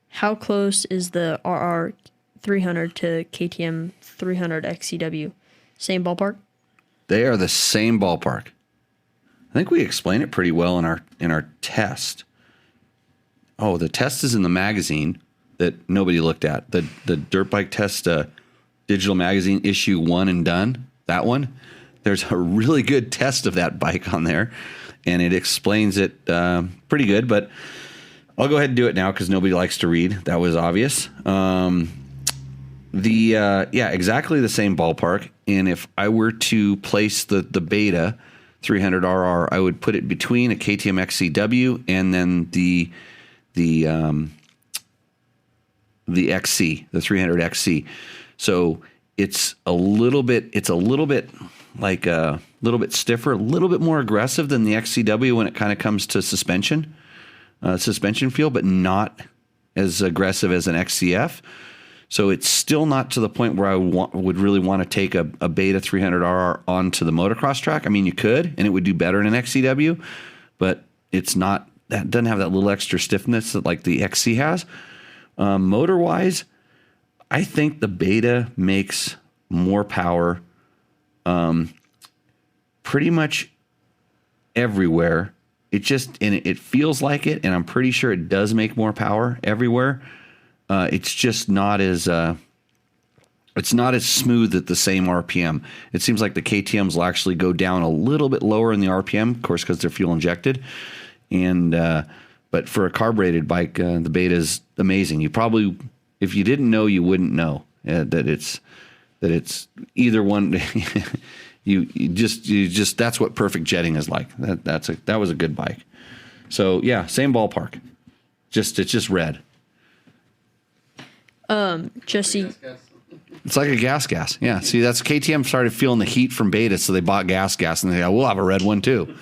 How close is the RR 300 to KTM 300 XCW? Same ballpark? They are the same ballpark. I think we explain it pretty well in our test. Oh, the test is in the magazine that nobody looked at. The Dirt Bike Test digital magazine, issue 1 and done. That one. There's a really good test of that bike on there, and it explains it pretty good. But I'll go ahead and do it now because nobody likes to read. That was obvious. Exactly the same ballpark. And if I were to place the Beta 300RR, I would put it between a KTM XCW and then the XC, the 300 XC. So it's a little bit stiffer, a little bit more aggressive than the XCW when it kind of comes to suspension feel, but not as aggressive as an XCF. So it's still not to the point where I would really want to take a Beta 300RR onto the motocross track. I mean, you could, and it would do better in an XCW, but it's not. That doesn't have that little extra stiffness that like the XC has. Motor wise, I think the Beta makes more power, pretty much everywhere. It feels like it, and I'm pretty sure it does make more power everywhere. It's just not as smooth at the same RPM. It seems like the KTMs will actually go down a little bit lower in the RPM, of course, because they're fuel injected. And but for a carbureted bike, the Beta is amazing. You probably, if you didn't know, you wouldn't know that it's either one. you just that's what perfect jetting is like. That was a good bike. So yeah, same ballpark. It's just red. Jesse. It's like a gas. Yeah. See, that's KTM started feeling the heat from Beta, so they bought gas, and they go, we'll have a red one too.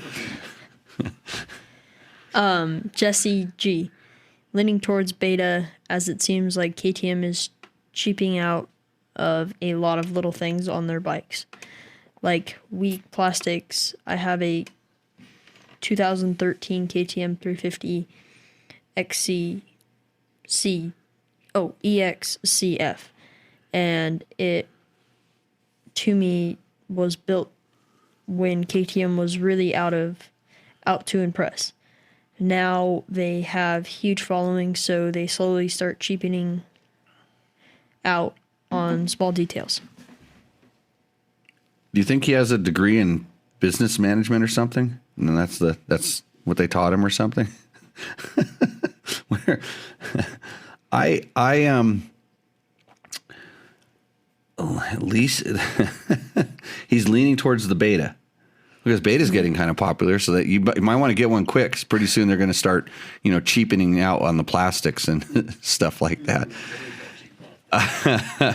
Jesse G. Leaning towards Beta, as it seems like KTM is cheaping out of a lot of little things on their bikes, like weak plastics. I have a 2013 KTM 350 XCF, and it, to me, was built when KTM was really out to impress. Now they have huge followings, so they slowly start cheapening out on small details. Do you think he has a degree in business management or something? And that's what they taught him or something? Where at least he's leaning towards the beta, because beta is getting kind of popular, so that you might want to get one quick, 'cause pretty soon they're going to start, cheapening out on the plastics and stuff like that.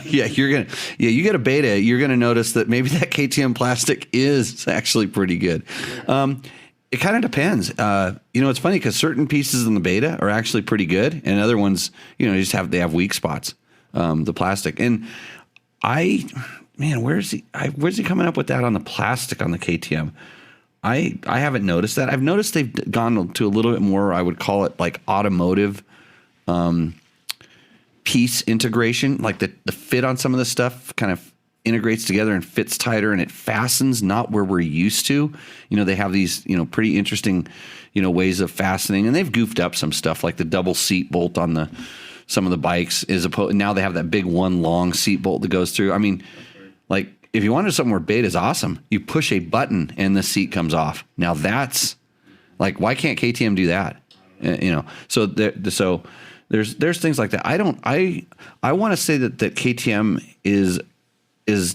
You get a beta, you're going to notice that maybe that KTM plastic is actually pretty good. It kind of depends. It's funny because certain pieces in the beta are actually pretty good, and other ones, they have weak spots. The plastic, and where's he coming up with that on the plastic on the KTM? I haven't noticed that. I've noticed they've gone to a little bit more, I would call it like automotive piece integration, like the fit on some of the stuff kind of integrates together and fits tighter, and it fastens not where we're used to. They have these, pretty interesting, ways of fastening, and they've goofed up some stuff like the double seat bolt on some of the bikes now they have that big one long seat bolt that goes through. I mean, like if you wanted something where beta is awesome, you push a button and the seat comes off. Now that's like, why can't KTM do that? So there's things like that. I want to say that KTM is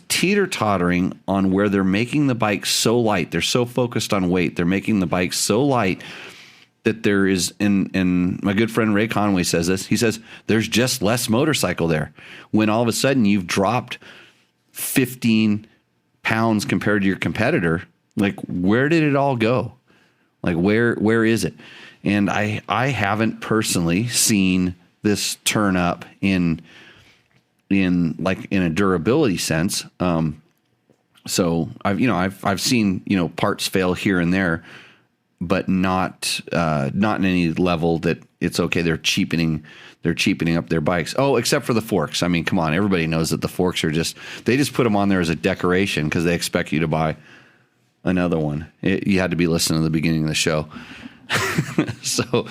teeter-tottering on where they're making the bike so light. They're so focused on weight. They're making the bike so light that there is, and my good friend Ray Conway says this, he says, there's just less motorcycle there. When all of a sudden you've dropped 15 pounds compared to your competitor, like where did it all go? Like where is it? And I haven't personally seen this turn up in a durability sense. So I've seen, parts fail here and there, but not in any level that it's okay. They're cheapening up their bikes. Oh, except for the forks. I mean, come on. Everybody knows that the forks they just put them on there as a decoration because they expect you to buy another one. You had to be listening to the beginning of the show. So,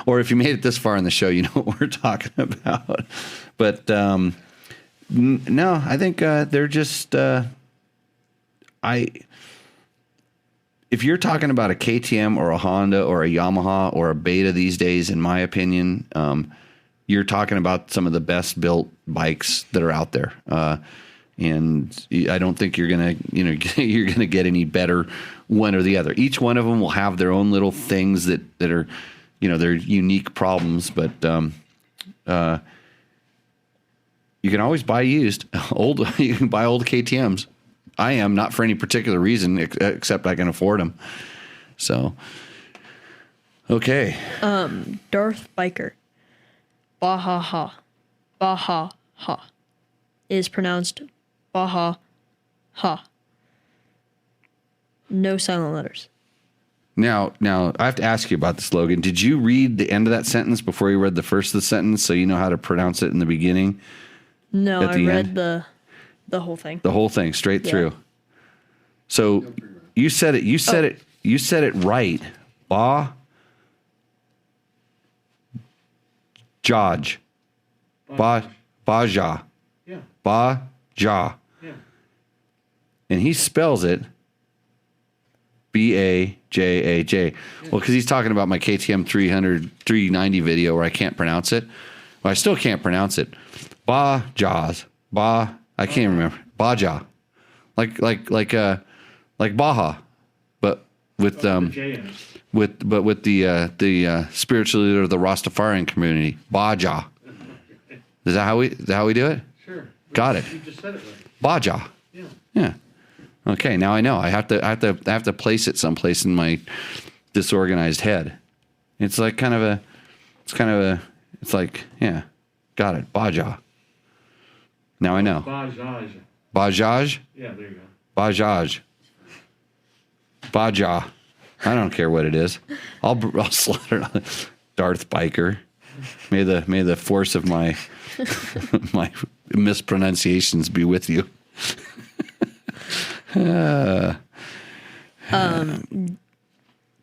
or if you made it this far in the show, you know what we're talking about. But no, I think they're just if you're talking about a KTM or a Honda or a Yamaha or a Beta these days, in my opinion, you're talking about some of the best built bikes that are out there. And I don't think you're gonna get any better one or the other. Each one of them will have their own little things that are, they're unique problems. But you can always buy used old. You can buy old KTMs. I am not for any particular reason except I can afford them. So, okay. Darth Biker, Baja is pronounced Baja Ha. No silent letters. Now I have to ask you about this, Logan. Did you read the end of that sentence before you read the first of the sentence, so you know how to pronounce it in the beginning? No, I read the whole thing. The whole thing, straight through. So you said it. You said it. You said it right. Baja. Baja. Yeah. Baja. Yeah. And he spells it Bajaj. Yeah. Well, because he's talking about my KTM 390 video where I can't pronounce it. Well, I still can't pronounce it. Bajas. I can't remember. Baja. Like Baja, but with the spiritual leader of the Rastafarian community, Baja. Is that how we do it? Sure. Got it. You just said it right. Baja. Yeah. Okay, now I know. I have to place it someplace in my disorganized head. It's like got it. Baja. Now I know. Bajaj? Yeah, there you go. Bajaj. Baja. I don't care what it is. I'll slaughter Darth Biker. May the force of my mispronunciations be with you.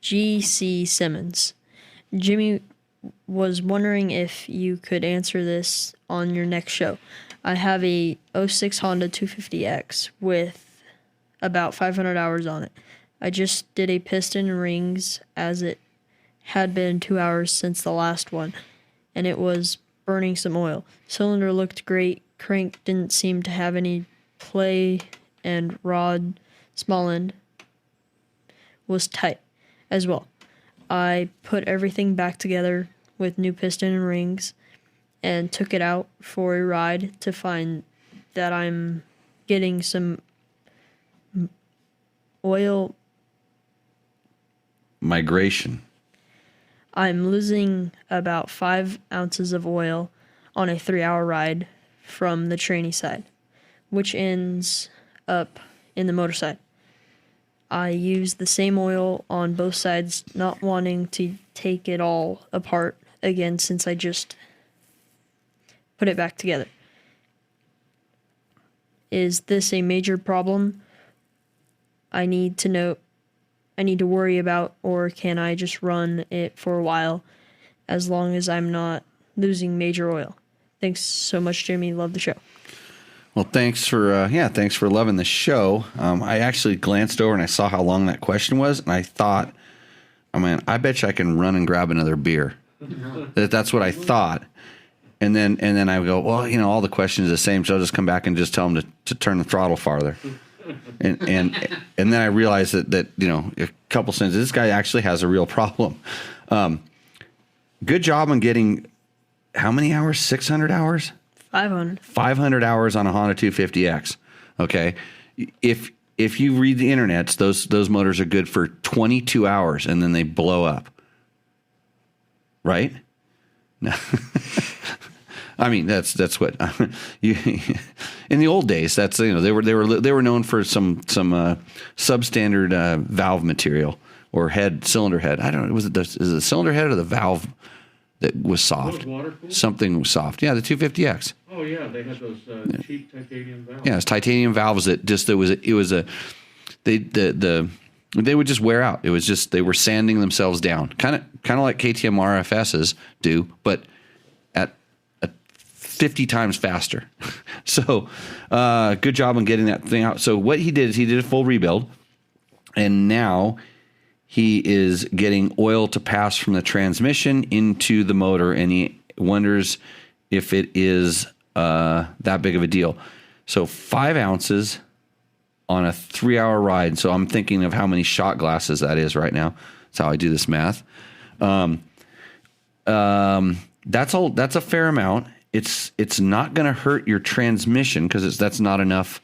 GC Simmons. Jimmy was wondering if you could answer this on your next show. I have a '06 Honda 250X with about 500 hours on it. I just did a piston and rings as it had been 2 hours since the last one, and it was burning some oil. Cylinder looked great. Crank didn't seem to have any play, and rod small end was tight as well. I put everything back together with new piston and rings and took it out for a ride to find that I'm getting some oil migration. I'm losing about 5 ounces of oil on a 3-hour ride from the tranny side, which ends up in the motor side. I use the same oil on both sides, not wanting to take it all apart again since I just put it back together. Is this a major problem I need to worry about, or can I just run it for a while as long as I'm not losing major oil? Thanks so much, Jimmy. Love the show. Well, thanks for loving the show. I actually glanced over and I saw how long that question was, and I thought, I bet you I can run and grab another beer. That's what I thought. And then I go, well, all the questions are the same, so I'll just come back and just tell them to turn the throttle farther. And then I realized that a couple sentences, this guy actually has a real problem. Good job on getting how many hours? 600 hours? 500. 500 hours on a Honda 250X. Okay. If you read the internet, those motors are good for 22 hours and then they blow up. Right? No. That's what you in the old days. That's they were known for some substandard valve material or cylinder head. I don't know. Is it the cylinder head or the valve that was soft? Something was soft. Yeah, the 250X. Oh yeah, they had those cheap titanium valves. Yeah, it's titanium valves that just they would just wear out. It was just they were sanding themselves down, kind of like KTM RFSs do, but at 50 times faster. So good job on getting that thing out. So what he did is he did a full rebuild, and now he is getting oil to pass from the transmission into the motor, and he wonders if it is that big of a deal. So 5 ounces on a 3-hour ride. So I'm thinking of how many shot glasses that is right now. That's how I do this math. That's a fair amount. It's not going to hurt your transmission because that's not enough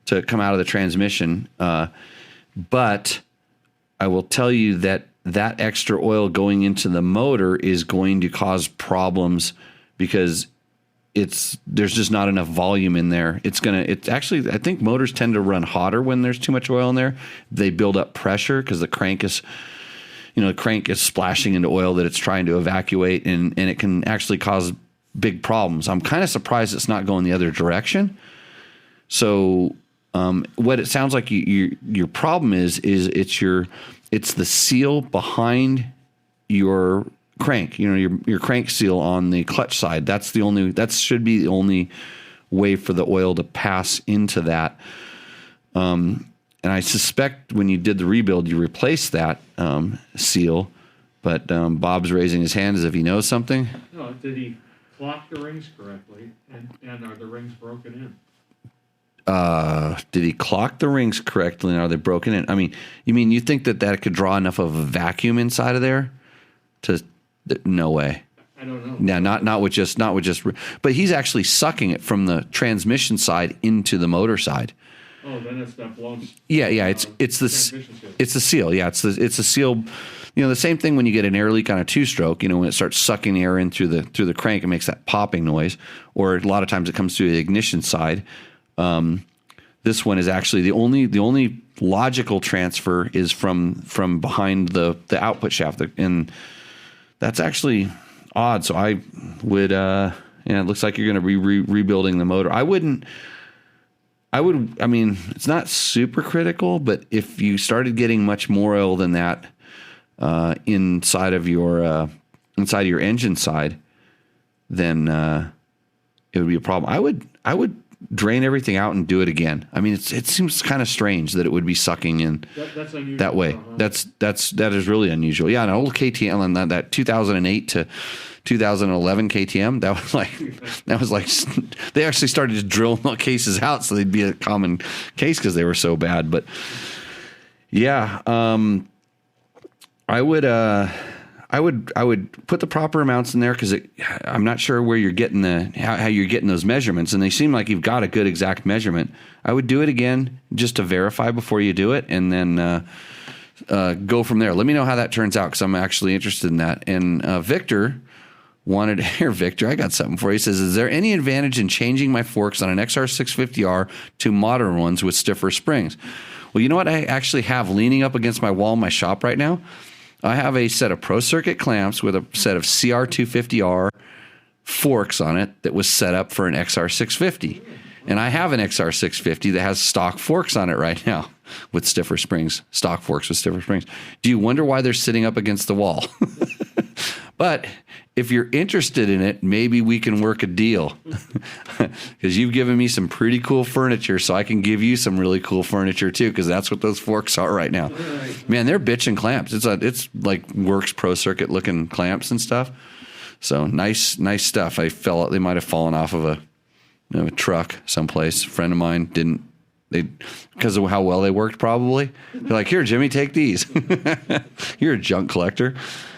to come out of the transmission. But I will tell you that extra oil going into the motor is going to cause problems because there's just not enough volume in there. I think motors tend to run hotter when there's too much oil in there. They build up pressure because the crank is splashing into oil that it's trying to evacuate, and it can actually cause big problems. I'm kind of surprised it's not going the other direction. So what it sounds like your problem is it's the seal behind your crank, your crank seal on the clutch side. That should be the only way for the oil to pass into that. And I suspect when you did the rebuild, you replaced that seal, but Bob's raising his hand as if he knows something. No, did he clock the rings correctly, and are the rings broken in? Did he clock the rings correctly, and are they broken in? You think that could draw enough of a vacuum inside of there no way. I don't know. Yeah, not with just, but he's actually sucking it from the transmission side into the motor side. Oh, then it's that blown. Yeah. It's the seal. Yeah, it's a seal. The same thing when you get an air leak on a 2-stroke. When it starts sucking air in through the crank, it makes that popping noise. Or a lot of times it comes through the ignition side. This one is actually the only logical transfer is from behind the output shaft, and that's actually odd. So I would It looks like you're going to be rebuilding the motor. I mean, it's not super critical, but if you started getting much more oil than that inside of your engine side, then it would be a problem. I would drain everything out and do it again. I mean, it seems kind of strange that it would be sucking in That's unusual. that way. That is really unusual. Yeah, an old KTM on that 2008 to 2011 KTM, that was like they actually started to drill cases out so they'd be a common case because they were so bad. But yeah, I would put the proper amounts in there because I'm not sure where you're getting how you're getting those measurements, and they seem like you've got a good exact measurement. I would do it again just to verify before you do it, and then go from there. Let me know how that turns out because I'm actually interested in that. And Victor wanted here, Victor, I got something for you. He says, "Is there any advantage in changing my forks on an XR650R to modern ones with stiffer springs?" Well, you know what I actually have leaning up against my wall in my shop right now? I have a set of Pro Circuit clamps with a set of CR250R forks on it that was set up for an XR650. And I have an XR650 that has stock forks on it right now with stiffer springs, stock forks with stiffer springs. Do you wonder why they're sitting up against the wall? But if you're interested in it, maybe we can work a deal because you've given me some pretty cool furniture, so I can give you some really cool furniture too, because that's what those forks are right now. Man, they're bitchin' clamps. It's like Works Pro Circuit looking clamps and stuff. So nice stuff. They might have fallen off of a truck someplace. A friend of mine didn't. Because of how well they worked, probably. They're like, "Here, Jimmy, take these." You're a junk collector.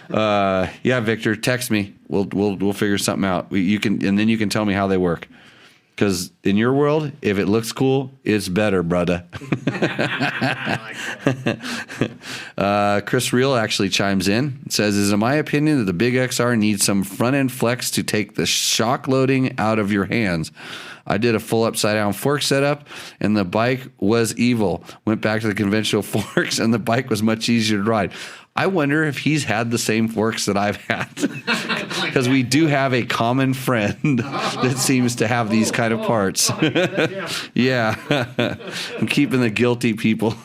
Yeah, Victor, text me. We'll figure something out. You can tell me how they work. Because in your world, if it looks cool, it's better, brother. Chris Reel actually chimes in and says, "Is in my opinion that the big XR needs some front end flex to take the shock loading out of your hands. I did a full upside down fork setup and the bike was evil. Went back to the conventional forks and the bike was much easier to ride." I wonder if he's had the same forks that I've had, because we do have a common friend that seems to have these kind of parts. Yeah, I'm keeping the guilty people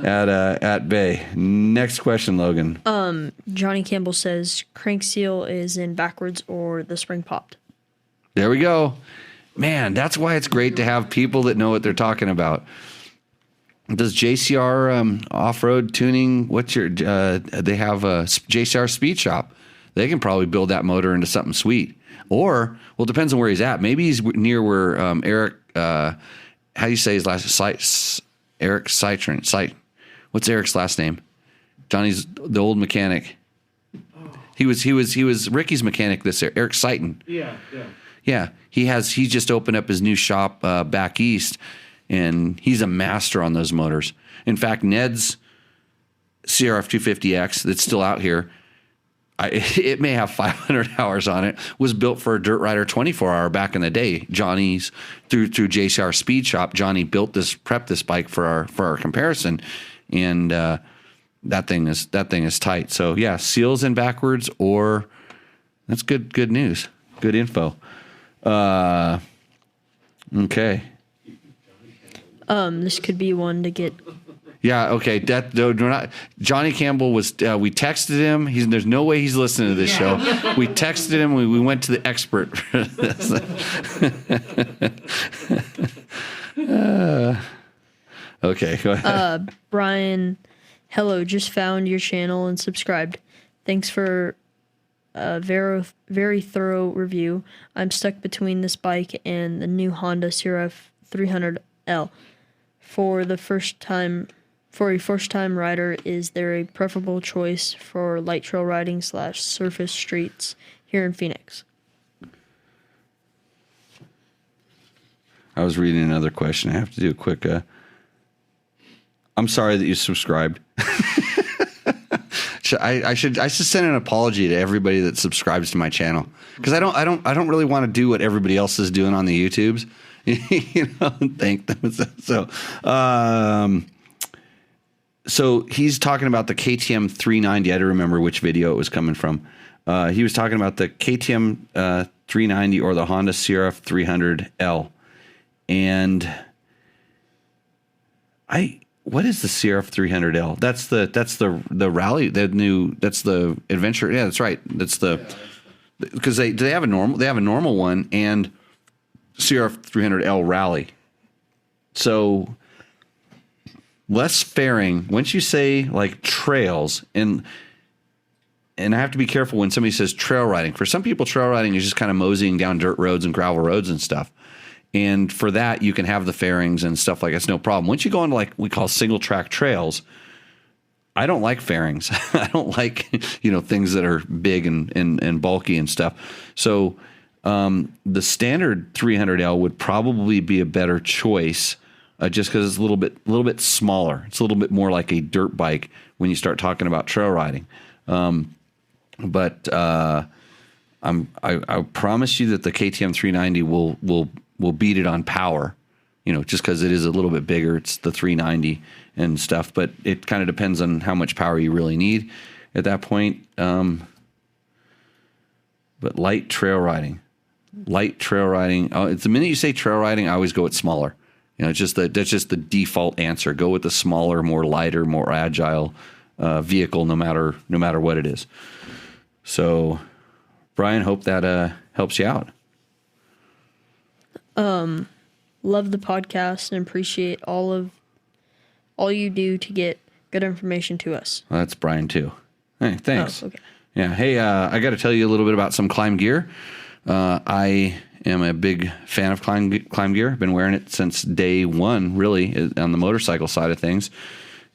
at bay. Next question, Logan. Johnny Campbell says crank seal is in backwards or the spring popped. There we go. Man, that's why it's great to have people that know what they're talking about. Does JCR off-road tuning? They have a JCR Speed Shop. They can probably build that motor into something sweet. Or, well, it depends on where he's at. Maybe he's near where Eric, how do you say his last name? Eric Citron. What's Eric's last name? Johnny's the old mechanic. He was Ricky's mechanic this year. Eric Citon. Yeah. He just opened up his new shop back east. And he's a master on those motors. In fact, Ned's CRF 250X that's still out here, it may have 500 hours on it, was built for a Dirt Rider 24-hour back in the day. Johnny's through JCR Speed Shop. Johnny prepped this bike for our comparison, and that thing is tight. So yeah, seals in backwards, or that's good news, good info. Okay. This could be one to get. Yeah, okay. Johnny Campbell was. We texted him. There's no way he's listening to this show. We texted him. We went to the expert. Okay, go ahead. Brian, hello. Just found your channel and subscribed. Thanks for a very thorough review. I'm stuck between this bike and the new Honda CRF 300L. For a first-time rider, is there a preferable choice for light trail riding / surface streets here in Phoenix? I was reading another question. I have to do a quick. I'm sorry that you subscribed. I should send an apology to everybody that subscribes to my channel, because I don't really want to do what everybody else is doing on the YouTubes. Thank them. So he's talking about the KTM 390. I don't remember which video it was coming from. He was talking about the KTM 390 or the Honda CRF 300L. And what is the CRF 300L? That's the rally, that's the adventure. Yeah, that's right. Because they have a normal one and CRF 300L rally. So less fairing. Once you say like trails, and I have to be careful when somebody says trail riding. For some people, trail riding is just kind of moseying down dirt roads and gravel roads and stuff. And for that, you can have the fairings and stuff like that's no problem. Once you go into like we call single track trails, I don't like fairings. I don't like, things that are big and bulky and stuff. So the standard 300L would probably be a better choice just because it's a little bit smaller. It's a little bit more like a dirt bike when you start talking about trail riding. But I promise you that the KTM 390 will beat it on power, just because it is a little bit bigger. It's the 390 and stuff, but it kind of depends on how much power you really need at that point. But light trail riding. It's the minute you say trail riding, I always go with smaller. It's just that's just the default answer. Go with the smaller, more lighter, more agile vehicle, no matter what it is. So, Brian, hope that helps you out. Love the podcast and appreciate all you do to get good information to us. Well, that's Brian too. Hey, thanks. Oh, okay. Yeah. Hey, I got to tell you a little bit about some climb gear. I am a big fan of climb gear. I've been wearing it since day one, really, on the motorcycle side of things.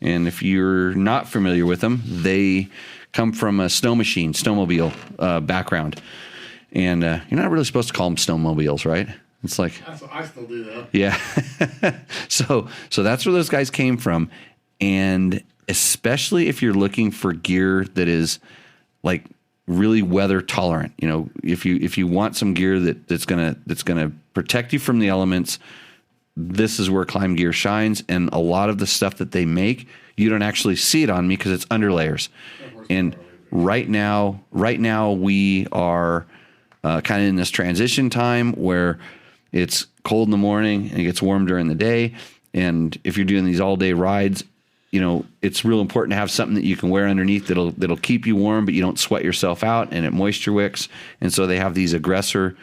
And if you're not familiar with them, they come from a snowmobile background. And you're not really supposed to call them snowmobiles, right? It's like I still do that. Yeah. So that's where those guys came from. And especially if you're looking for gear that is like really weather tolerant, if you want some gear that's gonna protect you from the elements, this is where Climb Gear shines. And a lot of the stuff that they make, you don't actually see it on me because it's underlayers. And right now we are kind of in this transition time where it's cold in the morning and it gets warm during the day. And if you're doing these all day rides, it's real important to have something that you can wear underneath that'll keep you warm, but you don't sweat yourself out and it moisture wicks. And so they have these aggressor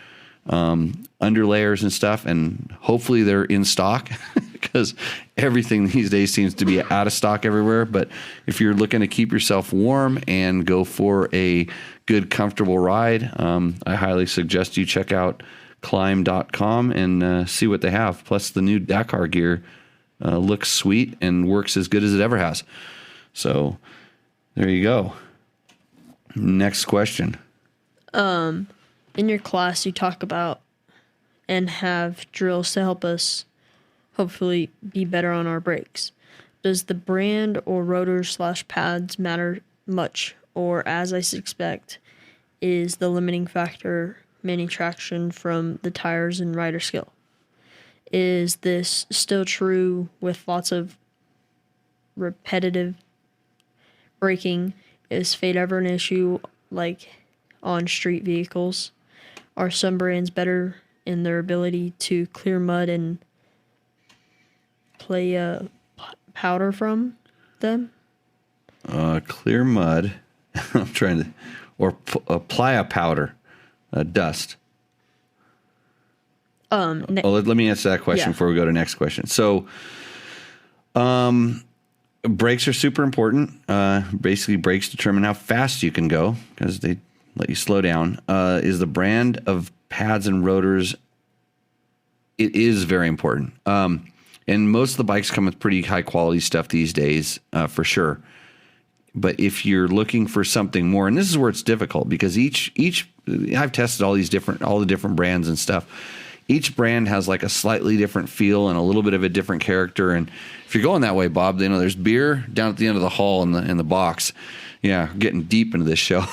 underlayers and stuff, and hopefully they're in stock because everything these days seems to be out of stock everywhere. But if you're looking to keep yourself warm and go for a good, comfortable ride, I highly suggest you check out climb.com and see what they have. Plus the new Dakar gear looks sweet and works as good as it ever has. So there you go. Next question. In your class, you talk about and have drills to help us hopefully be better on our brakes. Does the brand or rotors/pads matter much? Or, as I suspect, is the limiting factor mainly traction from the tires and rider skill? Is this still true with lots of repetitive braking? Is fade ever an issue like on street vehicles? Are some brands better in their ability to clear mud and play powder from them? Clear mud. I'm trying to, or apply a powder, dust. Let me answer that question before we go to next question. So, brakes are super important. Basically, brakes determine how fast you can go because they let you slow down. Is the brand of pads and rotors? It is very important. And most of the bikes come with pretty high quality stuff these days, for sure. But if you're looking for something more, and this is where it's difficult because each I've tested all the different brands and stuff. Each brand has like a slightly different feel and a little bit of a different character. And if you're going that way, Bob, there's beer down at the end of the hall in the box. Yeah, getting deep into this show.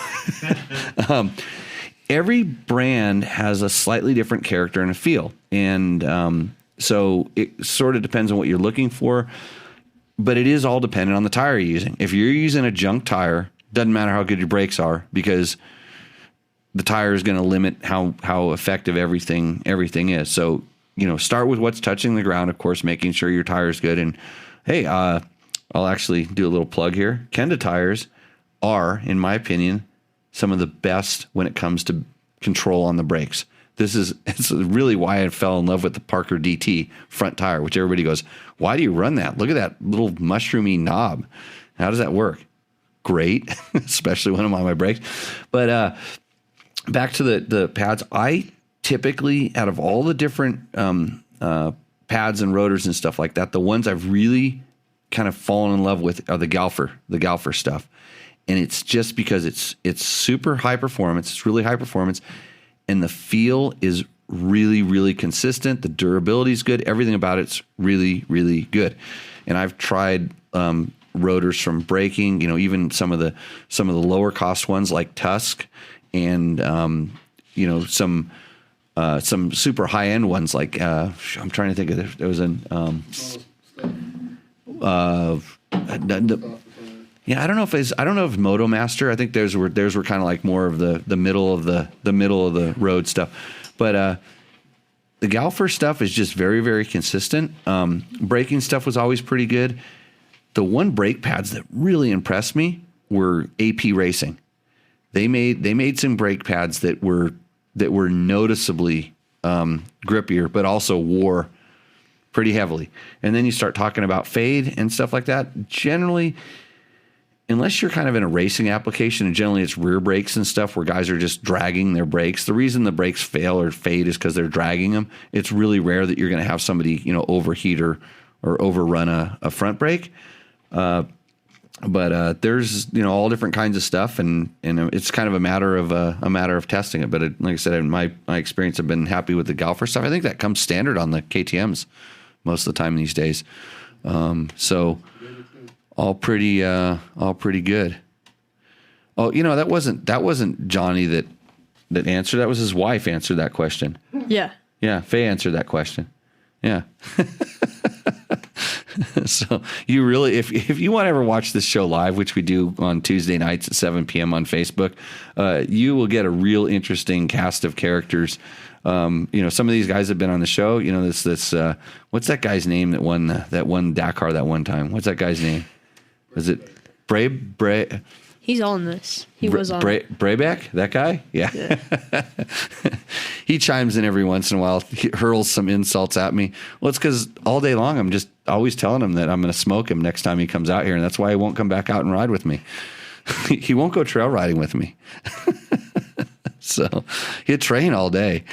Every brand has a slightly different character and a feel. And so it sort of depends on what you're looking for. But it is all dependent on the tire you're using. If you're using a junk tire, doesn't matter how good your brakes are because the tire is going to limit how effective everything is. So, start with what's touching the ground, of course, making sure your tire is good. And hey, I'll actually do a little plug here. Kenda tires are, in my opinion, some of the best when it comes to control on the brakes. It's really why I fell in love with the Parker DT front tire, which everybody goes, why do you run that? Look at that little mushroomy knob. How does that work? Great, especially when I'm on my brakes. But back to the pads, I typically, out of all the different pads and rotors and stuff like that, the ones I've really kind of fallen in love with are the Galfer stuff. And it's just because it's super high performance. It's really high performance. And the feel is really, really consistent. The durability is good. Everything about it's really, really good. And I've tried rotors from braking, even some of the lower cost ones like Tusk, and some super high end ones like I'm trying to think of it. There was an yeah, I don't know if MotoMaster. I think theirs were kind of like more of the middle of the road stuff, but the Galfer stuff is just very, very consistent. Braking stuff was always pretty good. The one brake pads that really impressed me were AP Racing. They made some brake pads that were noticeably grippier, but also wore pretty heavily. And then you start talking about fade and stuff like that. Generally, unless you're kind of in a racing application, and generally it's rear brakes and stuff where guys are just dragging their brakes. The reason the brakes fail or fade is because they're dragging them. It's really rare that you're going to have somebody, overheat or overrun a front brake. But there's, all different kinds of stuff, and it's kind of a matter of testing it. But like I said, in my experience, I've been happy with the Galfer stuff. I think that comes standard on the KTMs most of the time these days. So all pretty good. Oh, that wasn't Johnny that answered. That was his wife answered that question. Yeah. Yeah. Faye answered that question. Yeah. So you really, if you want to ever watch this show live, which we do on Tuesday nights at 7 p.m. on Facebook, you will get a real interesting cast of characters. Some of these guys have been on the show. This what's that guy's name that won Dakar that one time? What's that guy's name? Was it Bray? He's on this. He was on. Brayback, that guy? Yeah. He chimes in every once in a while. He hurls some insults at me. Well, it's because all day long I'm just always telling him that I'm going to smoke him next time he comes out here, and that's why he won't come back out and ride with me. He won't go trail riding with me. So he'll train all day.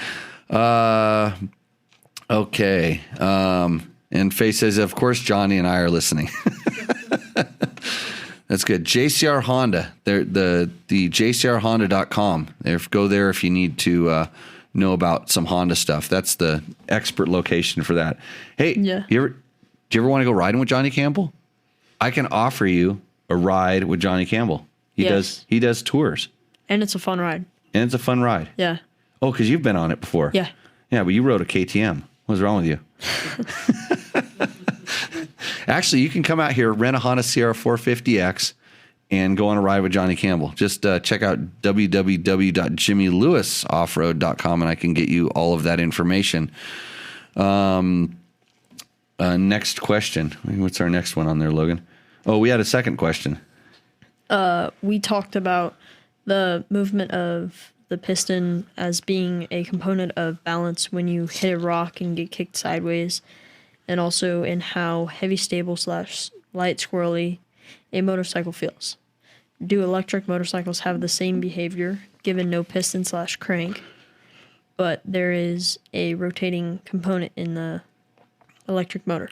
Okay. And Faye says, of course, Johnny and I are listening. That's good. JCR Honda. They're the jcrhonda.com. Go there if you need to know about some Honda stuff. That's the expert location for that. Hey, yeah. Do you ever want to go riding with Johnny Campbell? I can offer you a ride with Johnny Campbell. He does tours. And it's a fun ride. Yeah. Oh, because you've been on it before. Yeah. Yeah, but you rode a KTM. What's wrong with you? Actually, you can come out here, rent a Honda Sierra 450X, and go on a ride with Johnny Campbell. Just check out www.jimmylewisoffroad.com, and I can get you all of that information. Next question. What's our next one on there, Logan? Oh, we had a second question. We talked about the movement of the piston as being a component of balance when you hit a rock and get kicked sideways, and also in how heavy, stable / light squirrely a motorcycle feels. Do electric motorcycles have the same behavior given no piston / crank, but there is a rotating component in the electric motor?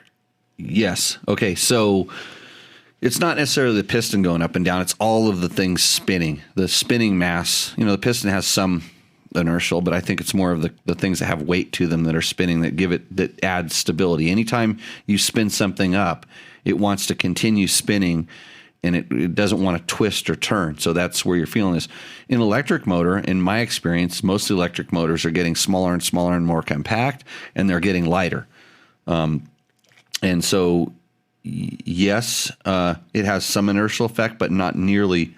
Yes. Okay, so it's not necessarily the piston going up and down. It's all of the things spinning. The spinning mass, the piston has some inertial, but I think it's more of the things that have weight to them that are spinning that add stability. Anytime you spin something up, it wants to continue spinning, and it doesn't want to twist or turn. So that's where you're feeling this. In electric motor, in my experience, most electric motors are getting smaller and smaller and more compact, and they're getting lighter. And so, yes, it has some inertial effect, but not nearly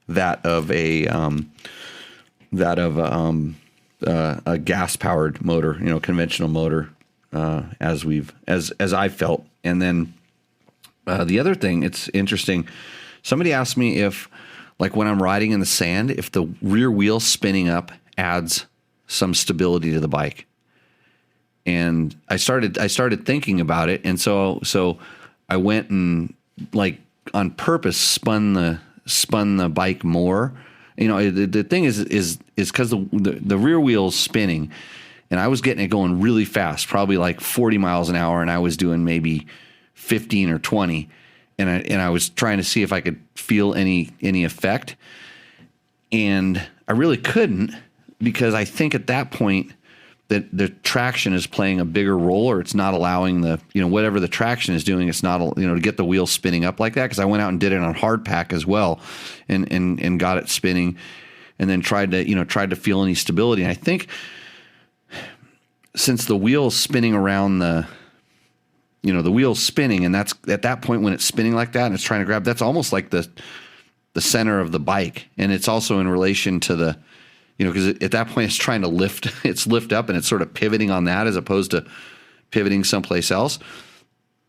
that of a that of a gas powered motor, conventional motor, as I've felt. And then the other thing, it's interesting. Somebody asked me if, like when I'm riding in the sand, if the rear wheel spinning up adds some stability to the bike. And I started thinking about it, and so I went and like on purpose spun the bike more. The thing is because the rear wheel's spinning, and I was getting it going really fast, probably like 40 miles an hour, and I was doing maybe 15 or 20, and I was trying to see if I could feel any effect, and I really couldn't, because I think at that point that the traction is playing a bigger role, or it's not allowing whatever the traction is doing, it's not, to get the wheel spinning up like that. Cause I went out and did it on hard pack as well and got it spinning, and then tried to feel any stability. And I think since the wheel's spinning around the wheel's spinning, and that's at that point when it's spinning like that and it's trying to grab, that's almost like the center of the bike. And it's also in relation to the, because at that point it's trying to lift up, and it's sort of pivoting on that as opposed to pivoting someplace else.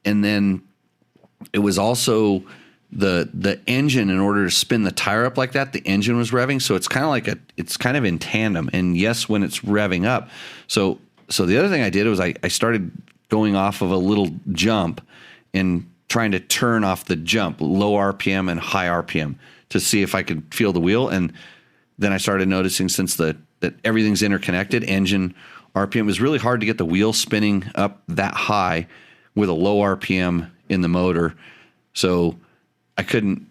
And then it was also the engine, in order to spin the tire up like that, the engine was revving. So it's kind of it's kind of in tandem. And yes, when it's revving up. So the other thing I did was I started going off of a little jump and trying to turn off the jump, low RPM and high RPM, to see if I could feel the wheel. And then I started noticing, since that everything's interconnected, engine RPM, it was really hard to get the wheel spinning up that high with a low RPM in the motor. So I couldn't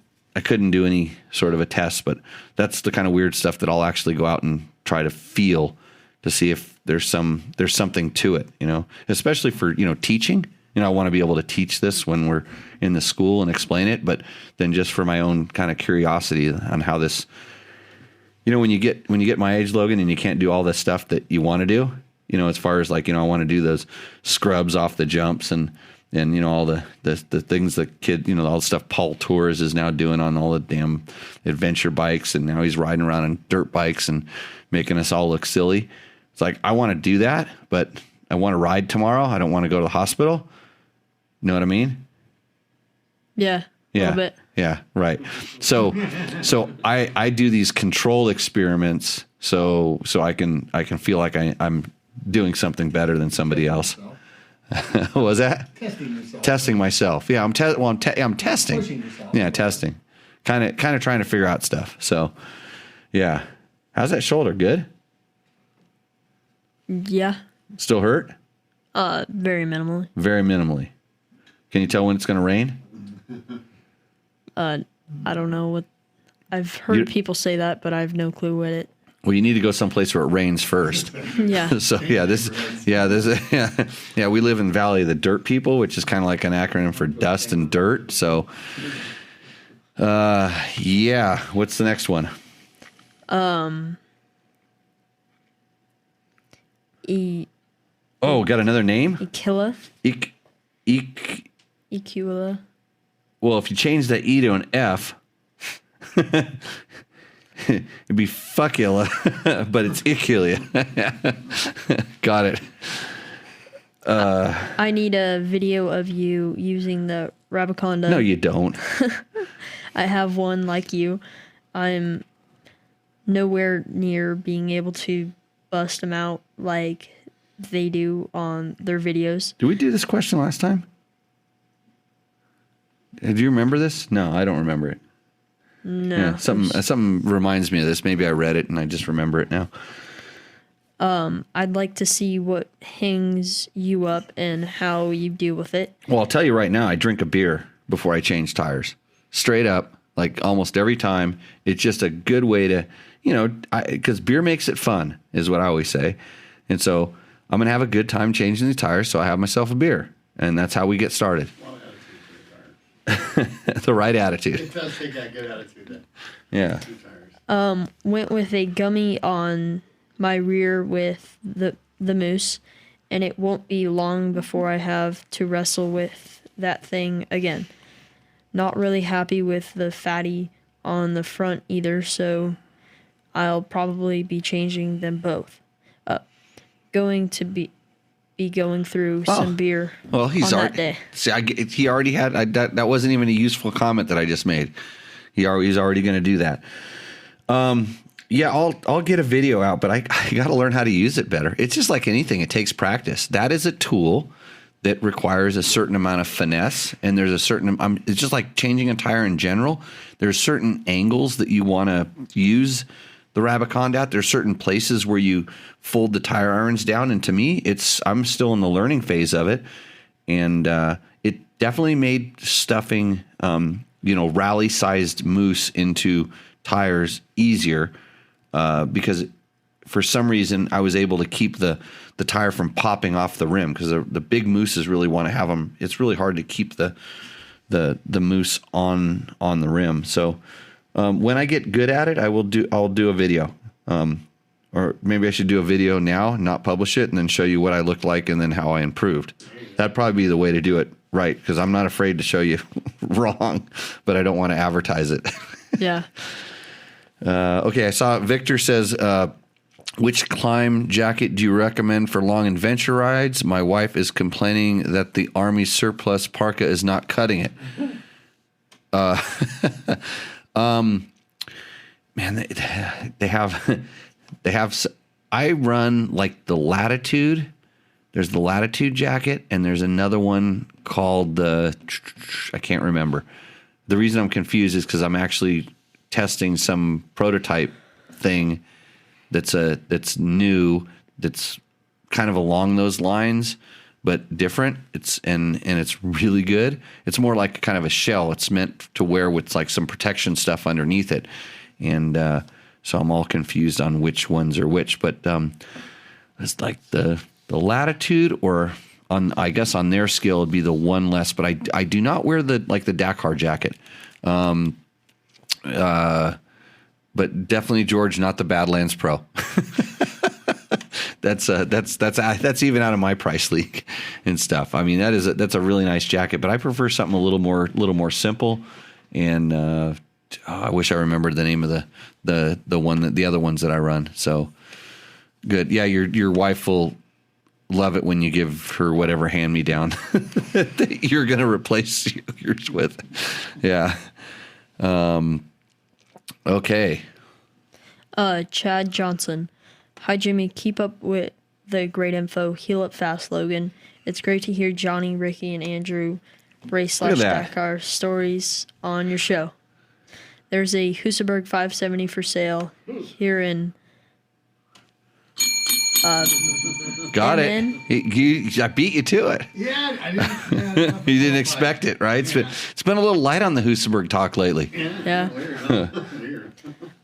do any sort of a test, but that's the kind of weird stuff that I'll actually go out and try to feel to see if there's something to it, especially for, teaching. I want to be able to teach this when we're in the school and explain it, but then just for my own kind of curiosity on how this, when you get my age, Logan, and you can't do all this stuff that you want to do, as far as like, I want to do those scrubs off the jumps and all the things that all the stuff Paul Torres is now doing on all the damn adventure bikes. And now he's riding around on dirt bikes and making us all look silly. It's like, I want to do that, but I want to ride tomorrow. I don't want to go to the hospital. You know what I mean? Yeah. A little bit. Yeah, right. So I do these controlled experiments so I can feel like I'm doing something better than somebody else. What was that? Testing yourself. Testing myself. Yeah, I'm testing. Pushing yourself. Yeah, testing. Kind of trying to figure out stuff. So, yeah. How's that shoulder? Good? Yeah. Still hurt? Very minimally. Very minimally. Can you tell when it's going to rain? I don't know what. I've heard people say that, but I have no clue what it. Well, you need to go someplace where it rains first. Yeah. So we live in Valley of the Dirt People, which is kind of like an acronym for dust and dirt. So, what's the next one? Got another name? Equila. Equila. Well, if you change the E to an F, it'd be fuckula, but it's Iculia. Got it. I need a video of you using the Rabaconda. No, you don't. I have one like you. I'm nowhere near being able to bust them out like they do on their videos. Did we do this question last time? Do you remember this? No, I don't remember it. No. Yeah, something reminds me of this. Maybe I read it and I just remember it now. I'd like to see what hangs you up and how you deal with it. Well, I'll tell you right now, I drink a beer before I change tires. Straight up, like almost every time. It's just a good way to, because beer makes it fun, is what I always say. And so I'm going to have a good time changing the tires, so I have myself a beer. And that's how we get started. The right attitude. It does take that good attitude then. Yeah. Went with a gummy on my rear with the moose, and it won't be long before I have to wrestle with that thing again. Not really happy with the fatty on the front either, so I'll probably be changing them both. Going to be going through some beer Well, he's on already, that day. See, he already had, that wasn't even a useful comment that I just made. He's already going to do that. Yeah, I'll get a video out, but I got to learn how to use it better. It's just like anything. It takes practice. That is a tool that requires a certain amount of finesse, and there's a certain, it's just like changing a tire in general. There's certain angles that you want to use the Rabiconda at. There's certain places where you fold the tire irons down, and to me, I'm still in the learning phase of it, and it definitely made stuffing, rally-sized moose into tires easier because for some reason I was able to keep the tire from popping off the rim because the big mooses really want to have them. It's really hard to keep the moose on the rim. So when I get good at it, I'll do a video. Or maybe I should do a video now, not publish it, and then show you what I looked like and then how I improved. That'd probably be the way to do it right, because I'm not afraid to show you wrong, but I don't want to advertise it. Yeah. Okay, I saw Victor says, which climb jacket do you recommend for long adventure rides? My wife is complaining that the Army surplus parka is not cutting it. Man, they have I run like the Latitude. There's the Latitude jacket, and there's another one called I can't remember. The reason I'm confused is because I'm actually testing some prototype thing that's new, that's kind of along those lines, but different. It's really good. It's more like kind of a shell. It's meant to wear with like some protection stuff underneath it, and so I'm all confused on which ones are which. But it's like the Latitude, or I guess on their scale it'd be the one less. But I do not wear the Dakar jacket. But definitely, George, not the Badlands Pro. That's even out of my price league and stuff. I mean, that's a really nice jacket, but I prefer something a little more simple. And I wish I remembered the name of the other ones that I run. So good, yeah. Your wife will love it when you give her whatever hand me down that you're going to replace yours with. Yeah. Okay. Chad Johnson. Hi, Jimmy. Keep up with the great info. Heal up fast, Logan. It's great to hear Johnny, Ricky, and Andrew race / Dakar stories on your show. There's a Husaberg 570 for sale here in Got it. I beat you to it. Yeah, I didn't. You didn't expect it, right? It's been a little light on the Husaberg talk lately. Yeah. Weird.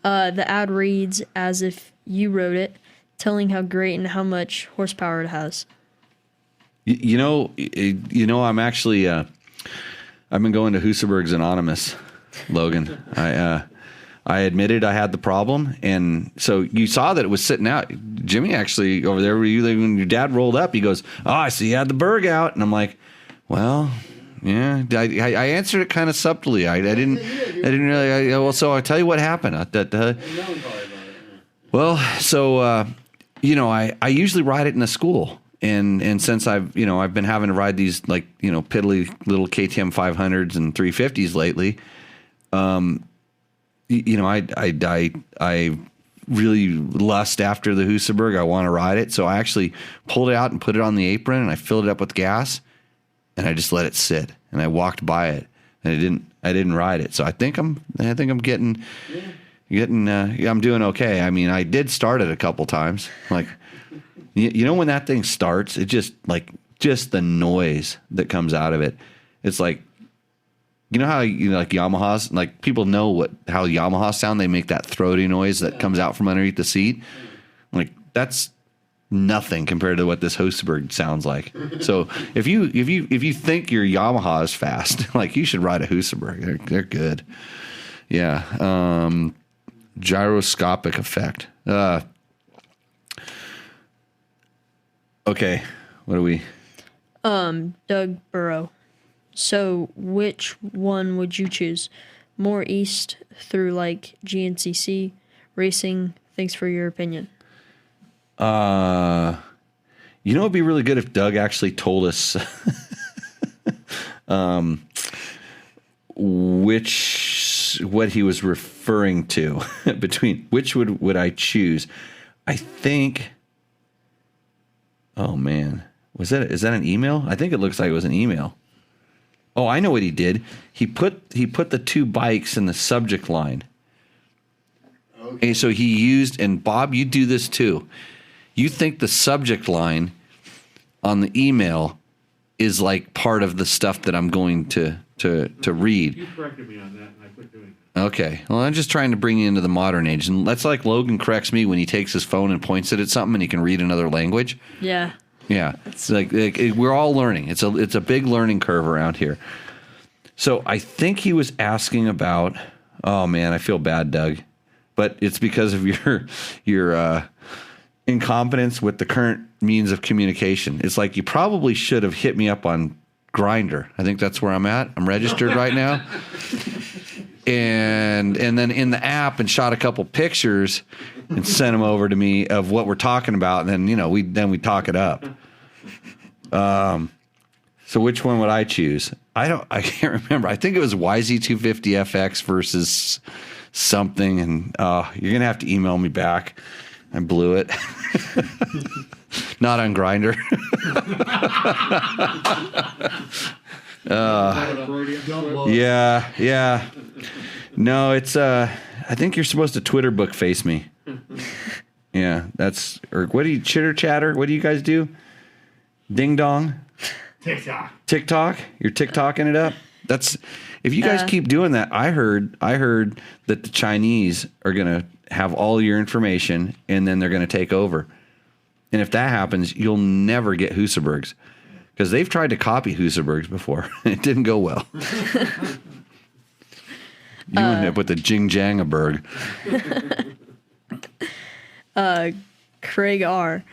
The ad reads as if you wrote it, telling how great and how much horsepower it has. You know, I'm actually I've been going to Husaberg's Anonymous, Logan. I admitted I had the problem, and so you saw that it was sitting out. Jimmy actually over there, when your dad rolled up, he goes, "Oh, I see you had the Berg out," and I'm like, "Well, yeah." I answered it kind of subtly. I didn't really. Well, so I'll tell you what happened. Well, so I usually ride it in a school, and since I've been having to ride these piddly little KTM 500s and 350s lately. I really lust after the Husaberg. I want to ride it. So I actually pulled it out and put it on the apron, and I filled it up with gas, and I just let it sit, and I walked by it, and I didn't ride it. So I think I'm getting, I'm doing okay. I mean, I did start it a couple times. Like, when that thing starts, it just the noise that comes out of it. It's like, you know how like Yamahas, like people know how Yamahas sound. They make that throaty noise that comes out from underneath the seat. Like that's nothing compared to what this Husaberg sounds like. So if you think your Yamaha is fast, like you should ride a Husaberg. They're good. Yeah. Gyroscopic effect. Okay. What are we? Doug Burrow. So, which one would you choose? More east through like GNCC, racing. Thanks for your opinion. You know, it'd be really good if Doug actually told us what he was referring to between which would I choose. I think. Oh man, is that an email? I think it looks like it was an email. Oh, I know what he did. He put the two bikes in the subject line. Okay. And so he used, and Bob, you do this too. You think the subject line on the email is like part of the stuff that I'm going to read. You corrected me on that, and I quit doing that. Okay. Well, I'm just trying to bring you into the modern age, and that's like Logan corrects me when he takes his phone and points it at something, and he can read another language. Yeah. Yeah, it's like we're all learning. It's a big learning curve around here. So I think he was asking about. Oh man, I feel bad, Doug, but it's because of your incompetence with the current means of communication. It's like you probably should have hit me up on Grindr. I think that's where I'm at. I'm registered right now, and then in the app and shot a couple pictures and sent them over to me of what we're talking about, and then we talk it up. So which one would I choose? I can't remember. I think it was YZ250FX versus something, and you're gonna have to email me back. I blew it. Not on Grindr. Yeah. No, it's I think you're supposed to Twitter book face me. Yeah, or what do you chitter chatter? What do you guys do? Ding dong. TikTok. You're TikToking it up. That's if you guys keep doing that. I heard that the Chinese are gonna have all your information and then they're gonna take over. And if that happens, you'll never get Husabergs because they've tried to copy Husabergs before. It didn't go well. You end up with the Jingjangaberg. Craig R.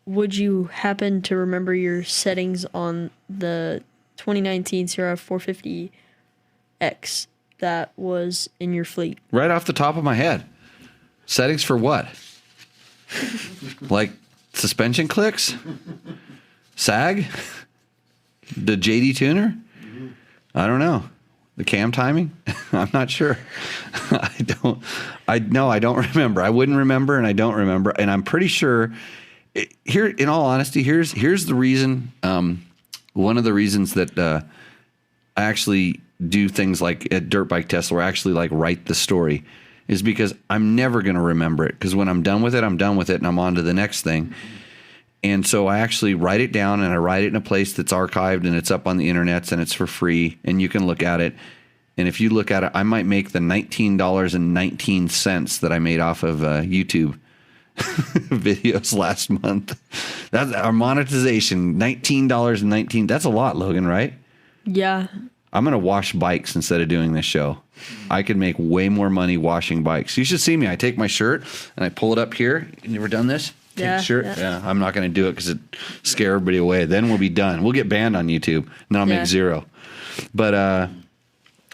Would you happen to remember your settings on the 2019 Sierra 450X that was in your fleet? Right off the top of my head. Settings for what? Like suspension clicks? Sag? The JD tuner? I don't know. The cam timing? I'm not sure. I don't remember. I wouldn't remember, and I don't remember. And I'm pretty sure here, in all honesty, here's the reason. One of the reasons that I actually do things like at Dirt Bike Test, where I actually like write the story, is because I'm never going to remember it. Because when I'm done with it, I'm done with it, and I'm on to the next thing. And so I actually write it down, and I write it in a place that's archived, and it's up on the internet, and it's for free, and you can look at it. And if you look at it, I might make the $19.19 that I made off of YouTube videos last month. That's our monetization, $19.19. That's a lot, Logan, right? Yeah. I'm going to wash bikes instead of doing this show. I could make way more money washing bikes. You should see me. I take my shirt and I pull it up here. You ever done this? Take the shirt? Yeah. I'm not going to do it because it scare everybody away. Then we'll be done. We'll get banned on YouTube and then I'll make zero. But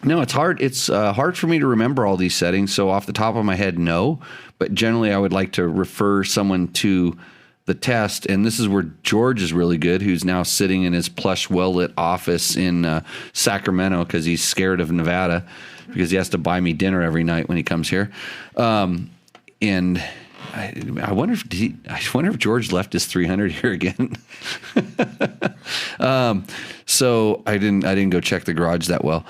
no, it's hard. It's hard for me to remember all these settings. So off the top of my head, no. But generally, I would like to refer someone to the test. And this is where George is really good, who's now sitting in his plush, well-lit office in Sacramento because he's scared of Nevada because he has to buy me dinner every night when he comes here. And I wonder if George left his 300 here again. So I didn't go check the garage that well.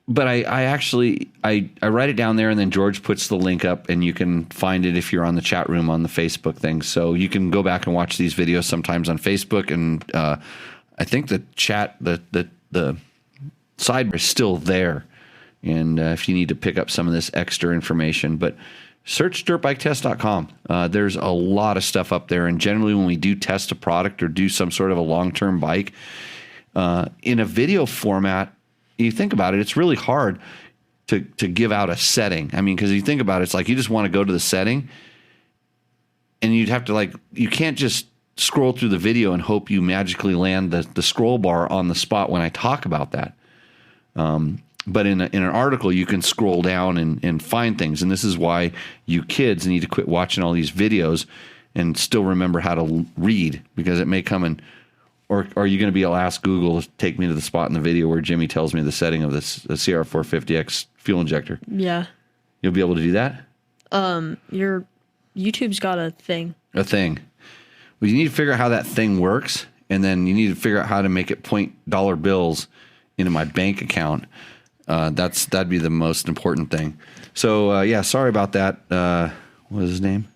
But I actually write it down there, and then George puts the link up, and you can find it if you're on the chat room on the Facebook thing. So you can go back and watch these videos sometimes on Facebook, and I think the chat, the sidebar is still there. And if you need to pick up some of this extra information, but search dirtbiketest.com. There's a lot of stuff up there, and generally when we do test a product or do some sort of a long-term bike in a video format, you think about it, it's really hard to give out a setting. I mean, because you think about it, it's like you just want to go to the setting, and you'd have to you can't just scroll through the video and hope you magically land the scroll bar on the spot when I talk about that. But in an article, you can scroll down and find things. And this is why you kids need to quit watching all these videos and still remember how to read, because it may come in. Or are you going to be able to ask Google to take me to the spot in the video where Jimmy tells me the setting of this the CR450X fuel injector? Yeah. You'll be able to do that? Your YouTube's got a thing. A thing. Well, you need to figure out how that thing works, and then you need to figure out how to make it point dollar bills into my bank account. That'd be the most important thing. So yeah, sorry about that. What was his name?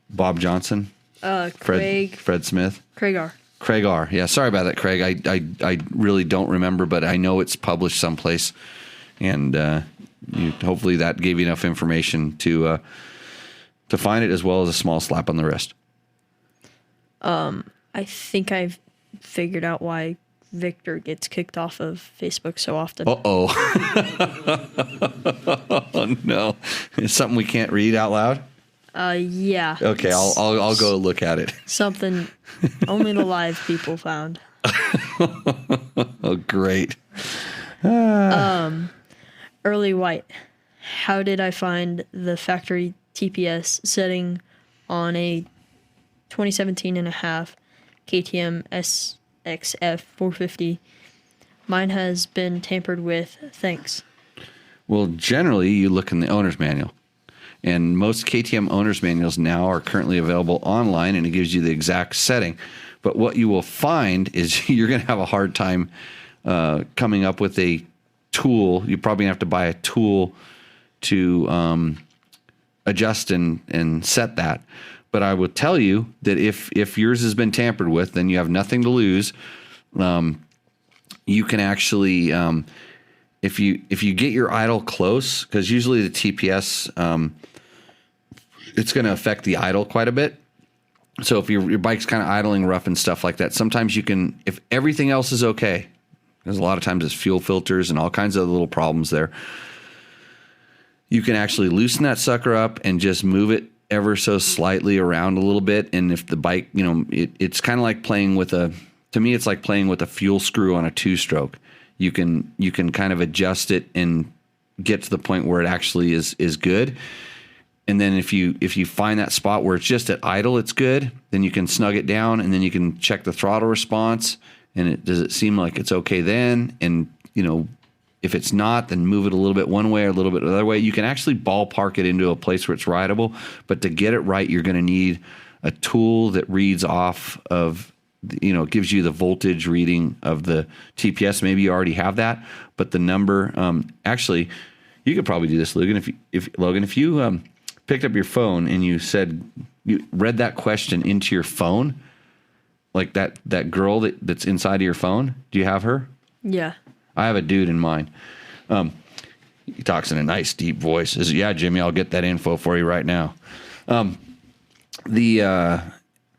Bob Johnson. Fred Smith. Craig R. Yeah, sorry about that, Craig. I really don't remember, but I know it's published someplace, and hopefully that gave you enough information to find it, as well as a small slap on the wrist. I think I've figured out why Victor gets kicked off of Facebook so often. Uh-oh. Oh, no. It's something we can't read out loud? Yeah. Okay, I'll go look at it. Something only the live people found. Oh, great. Early White. How did I find the factory TPS setting on a 2017.5 KTM SXF 450? Mine has been tampered with. Thanks. Well, generally, you look in the owner's manual. And most KTM owner's manuals now are currently available online, and it gives you the exact setting. But what you will find is you're going to have a hard time coming up with a tool. You're probably going to have to buy a tool to adjust and set that. But I will tell you that if yours has been tampered with, then you have nothing to lose. You can actually, if you get your idle close, because usually the TPS, it's going to affect the idle quite a bit. So if your bike's kind of idling rough and stuff like that, sometimes you can, if everything else is okay, because a lot of times it's fuel filters and all kinds of little problems there, you can actually loosen that sucker up and just move it ever so slightly around a little bit. And if the bike, it's kind of like playing with to me, it's like playing with a fuel screw on a 2-stroke. You can kind of adjust it and get to the point where it actually is good. And then if you find that spot where it's just at idle, it's good, then you can snug it down, and then you can check the throttle response. And does it seem like it's okay then? And, if it's not, then move it a little bit one way or a little bit the other way. You can actually ballpark it into a place where it's rideable. But to get it right, you're going to need a tool that reads off of, gives you the voltage reading of the TPS. Maybe you already have that, but the number, actually, you could probably do this, Logan. If you picked up your phone and you read that question into your phone, like that girl that's inside of your phone, do you have her? Yeah. I have a dude in mind. He talks in a nice deep voice. Says, "Yeah, Jimmy, I'll get that info for you right now."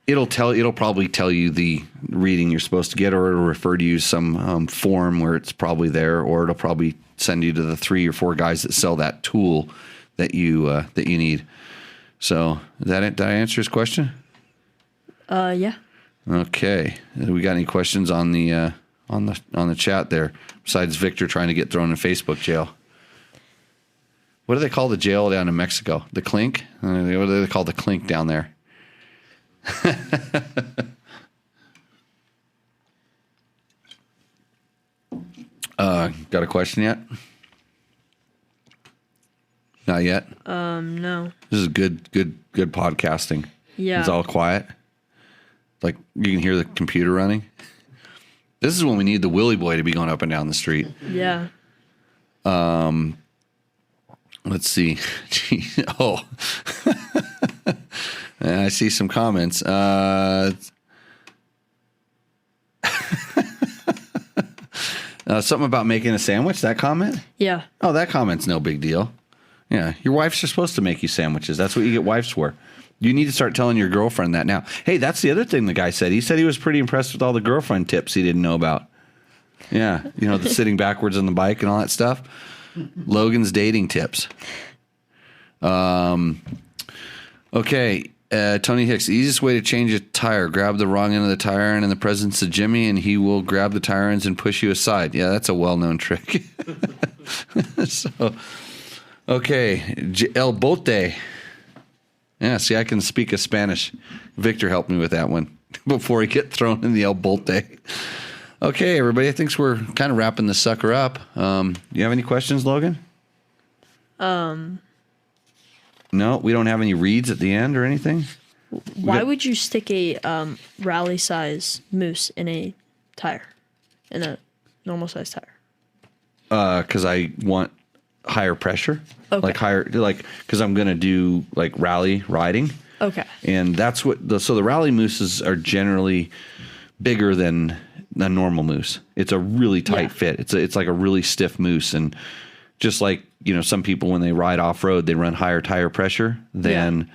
It'll probably tell you the reading you're supposed to get, or it'll refer to you some form where it's probably there, or it'll probably send you to the 3 or 4 guys that sell that tool that you need. So did I answer his question? Yeah. Okay. We got any questions on the chat there? Besides Victor trying to get thrown in Facebook jail. What do they call the jail down in Mexico? The clink? What do they call the clink down there? Got a question yet? Not yet? No. This is good podcasting. Yeah. It's all quiet. Like you can hear the computer running. This is when we need the Willy Boy to be going up and down the street. Yeah. Let's see. Oh. I see some comments. Something about making a sandwich, that comment? Yeah. Oh, that comment's no big deal. Yeah, your wife's just supposed to make you sandwiches. That's what you get wives for. You need to start telling your girlfriend that now. Hey, that's the other thing the guy said. He said he was pretty impressed with all the girlfriend tips he didn't know about. Yeah, the sitting backwards on the bike and all that stuff. Logan's dating tips. Okay, Tony Hicks, the easiest way to change a tire, grab the wrong end of the tire iron in the presence of Jimmy, and he will grab the tire irons and push you aside. Yeah, that's a well-known trick. So, okay, El Bote. Yeah, see, I can speak a Spanish. Victor helped me with that one before he get thrown in the El Bote. Okay, everybody, I think we're kind of wrapping this sucker up. You have any questions, Logan? No, we don't have any reads at the end or anything. Why would you stick a rally size moose in a tire, in a normal size tire? Because I want higher pressure, Okay. because I'm gonna do like rally riding. Okay. And that's so the rally mooses are generally bigger than a normal moose. It's a really tight fit. It's like a really stiff moose, and just like, some people when they ride off road, they run higher tire pressure than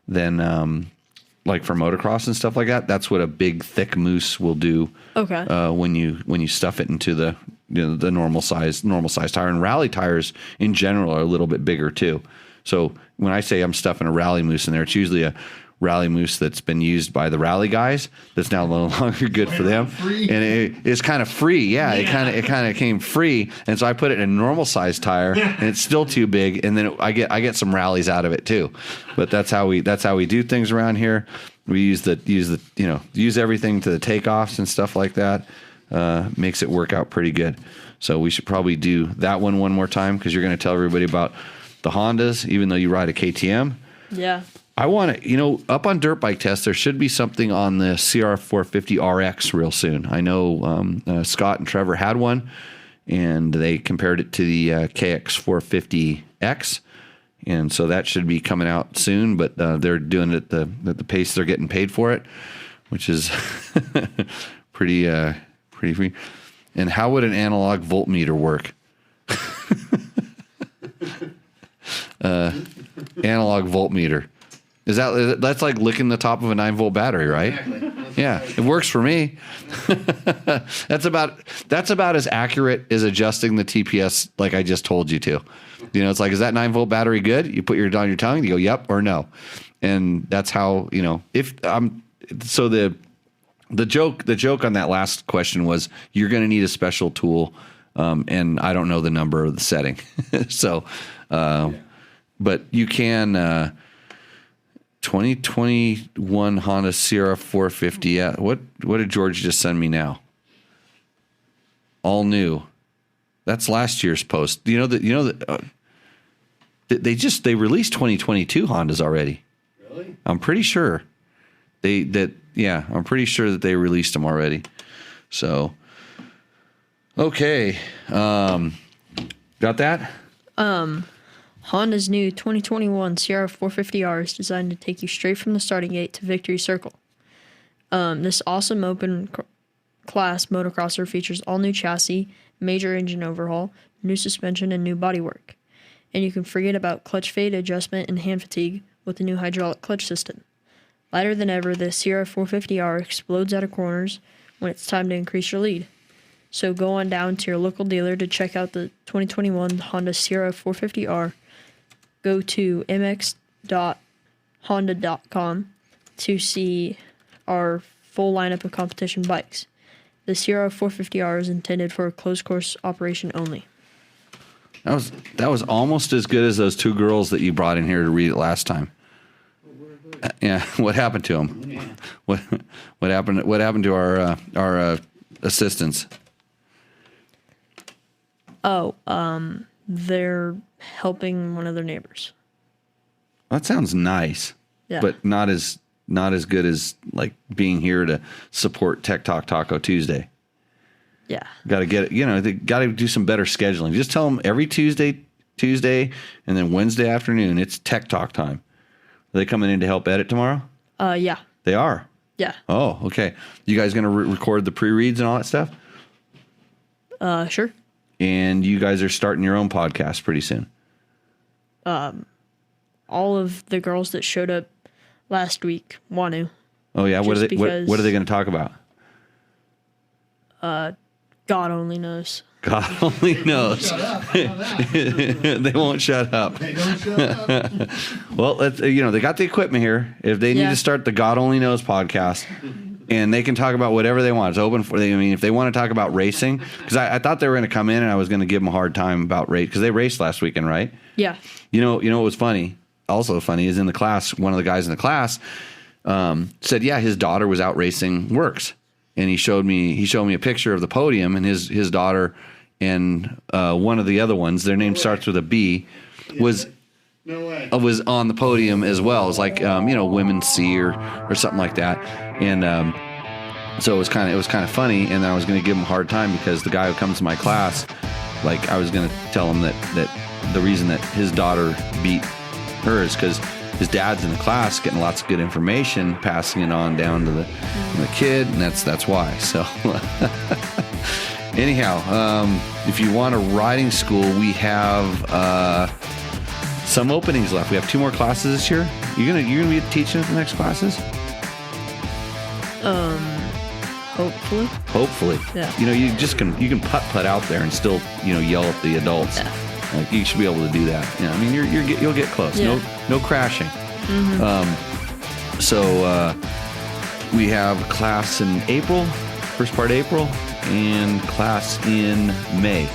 like for motocross and stuff like that. That's what a big thick moose will do. Okay. When you stuff it into the the normal size tire, and rally tires in general are a little bit bigger too. So when I say I'm stuffing a rally moose in there, it's usually a rally moose that's been used by the rally guys that's now no longer good for them, and it's kind of free. Yeah, it kind of came free, and so I put it in a normal size tire, and it's still too big, and then I get some rallies out of it too. But that's how we do things around here. We use everything to the takeoffs and stuff like that. Makes it work out pretty good. So we should probably do that one more time, because you're going to tell everybody about the Hondas, even though you ride a KTM. Yeah. I want to, up on Dirt Bike Test, there should be something on the CR450RX real soon. I know Scott and Trevor had one, and they compared it to the KX450X, and so that should be coming out soon, but they're doing it at the pace they're getting paid for it, which is pretty free. And how would an analog voltmeter work? Analog voltmeter. That's like licking the top of a 9-volt battery, right? Exactly. Yeah, it works for me. That's about as accurate as adjusting the TPS like I just told you to. It's like, is that 9-volt battery good? You put it on your tongue, you go yep or no, and that's how if I'm. So the joke on that last question was, you're going to need a special tool, and I don't know the number of the setting, so but you can. 2021 Honda Sierra 450. Yeah. What did George just send me now? All new. That's last year's post. They released 2022 Hondas already. Really? I'm pretty sure I'm pretty sure that they released them already. So, okay. Got that? Honda's new 2021 Sierra 450R is designed to take you straight from the starting gate to Victory Circle. This awesome open class motocrosser features all new chassis, major engine overhaul, new suspension, and new bodywork. And you can forget about clutch fade, adjustment, and hand fatigue with the new hydraulic clutch system. Lighter than ever, the Sierra 450R explodes out of corners when it's time to increase your lead. So go on down to your local dealer to check out the 2021 Honda Sierra 450R. Go to mx.honda.com to see our full lineup of competition bikes. The Sierra 450R is intended for a closed course operation only. That was almost as good as those two girls that you brought in here to read it last time. Yeah, what happened to them? Yeah. What happened? What happened to our assistants? They're helping one of their neighbors. That sounds nice, Yeah. but not as good as like being here to support Tech Talk Taco Tuesday. Yeah. Got to get it. They got to do some better scheduling. Just tell them every Tuesday, and then Wednesday afternoon it's Tech Talk time. Are they coming in to help edit tomorrow? Yeah. They are. Yeah. Oh, okay. You guys going to record the pre-reads and all that stuff? Sure. And you guys are starting your own podcast pretty soon. All of the girls that showed up last week want to. Oh yeah, what are they going to talk about? God only knows. God only knows. Shut up. I know that. They won't shut up. They don't shut up. Well, they got the equipment here. If they need Yeah. to start the God Only Knows podcast, and they can talk about whatever they want. It's open for. I mean, if they want to talk about racing, because I thought they were going to come in and I was going to give them a hard time about race because they raced last weekend, right? Yeah. You know what was funny? Also funny is in the class, one of the guys in the class said, yeah, his daughter was out racing Works, and he showed me a picture of the podium, and his daughter and one of the other ones, their name starts with a B, was No way. was on the podium as well. It was like Women's C or something like that, and so it was kind of funny. And I was going to give him a hard time because the guy who comes to my class, like I was going to tell him that the reason that his daughter beat her is because his dad's in the class getting lots of good information, passing it on down to the kid, and that's why. So anyhow, if you want a riding school, we have some openings left. We have 2 more classes this year. You're gonna be teaching at the next classes? Hopefully. Hopefully. Yeah. You can putt out there and still yell at the adults. Yeah. Like you should be able to do that. I mean you'll get close. Yeah. No crashing. So we have class in April, first part of April, and class in May.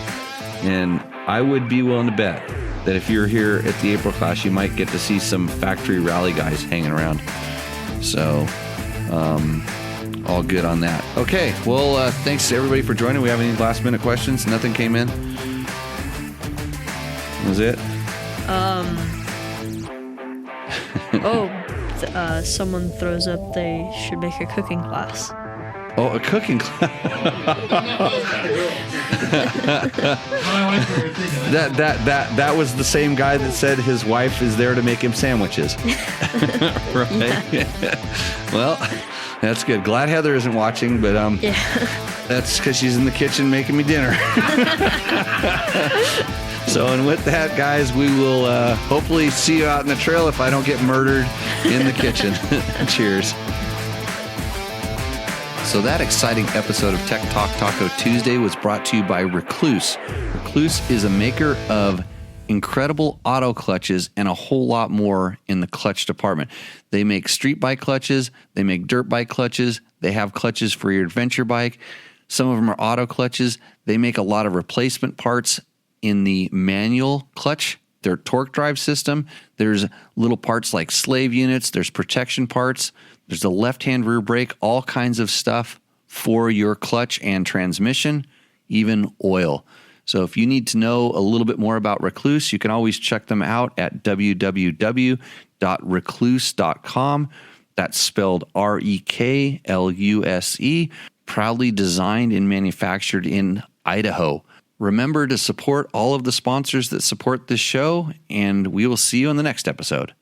And I would be willing to bet that if you're here at the April class, you might get to see some factory rally guys hanging around. So, all good on that. Okay, well, thanks to everybody for joining. We have any last minute questions? Nothing came in? That was it? Someone throws up they should make a cooking class. Oh, a cooking class. That was the same guy that said his wife is there to make him sandwiches. Right? Well, that's good. Glad Heather isn't watching, but that's because she's in the kitchen making me dinner. So, and with that, guys, we will hopefully see you out in the trail if I don't get murdered in the kitchen. Cheers. So that exciting episode of Tech Talk Taco Tuesday was brought to you by Recluse. Recluse is a maker of incredible auto clutches and a whole lot more in the clutch department. They make street bike clutches. They make dirt bike clutches. They have clutches for your adventure bike. Some of them are auto clutches. They make a lot of replacement parts in the manual clutch, their torque drive system. There's little parts like slave units. There's protection parts. There's a left-hand rear brake, all kinds of stuff for your clutch and transmission, even oil. So if you need to know a little bit more about Recluse, you can always check them out at www.recluse.com. That's spelled REKLUSE, proudly designed and manufactured in Idaho. Remember to support all of the sponsors that support this show, and we will see you in the next episode.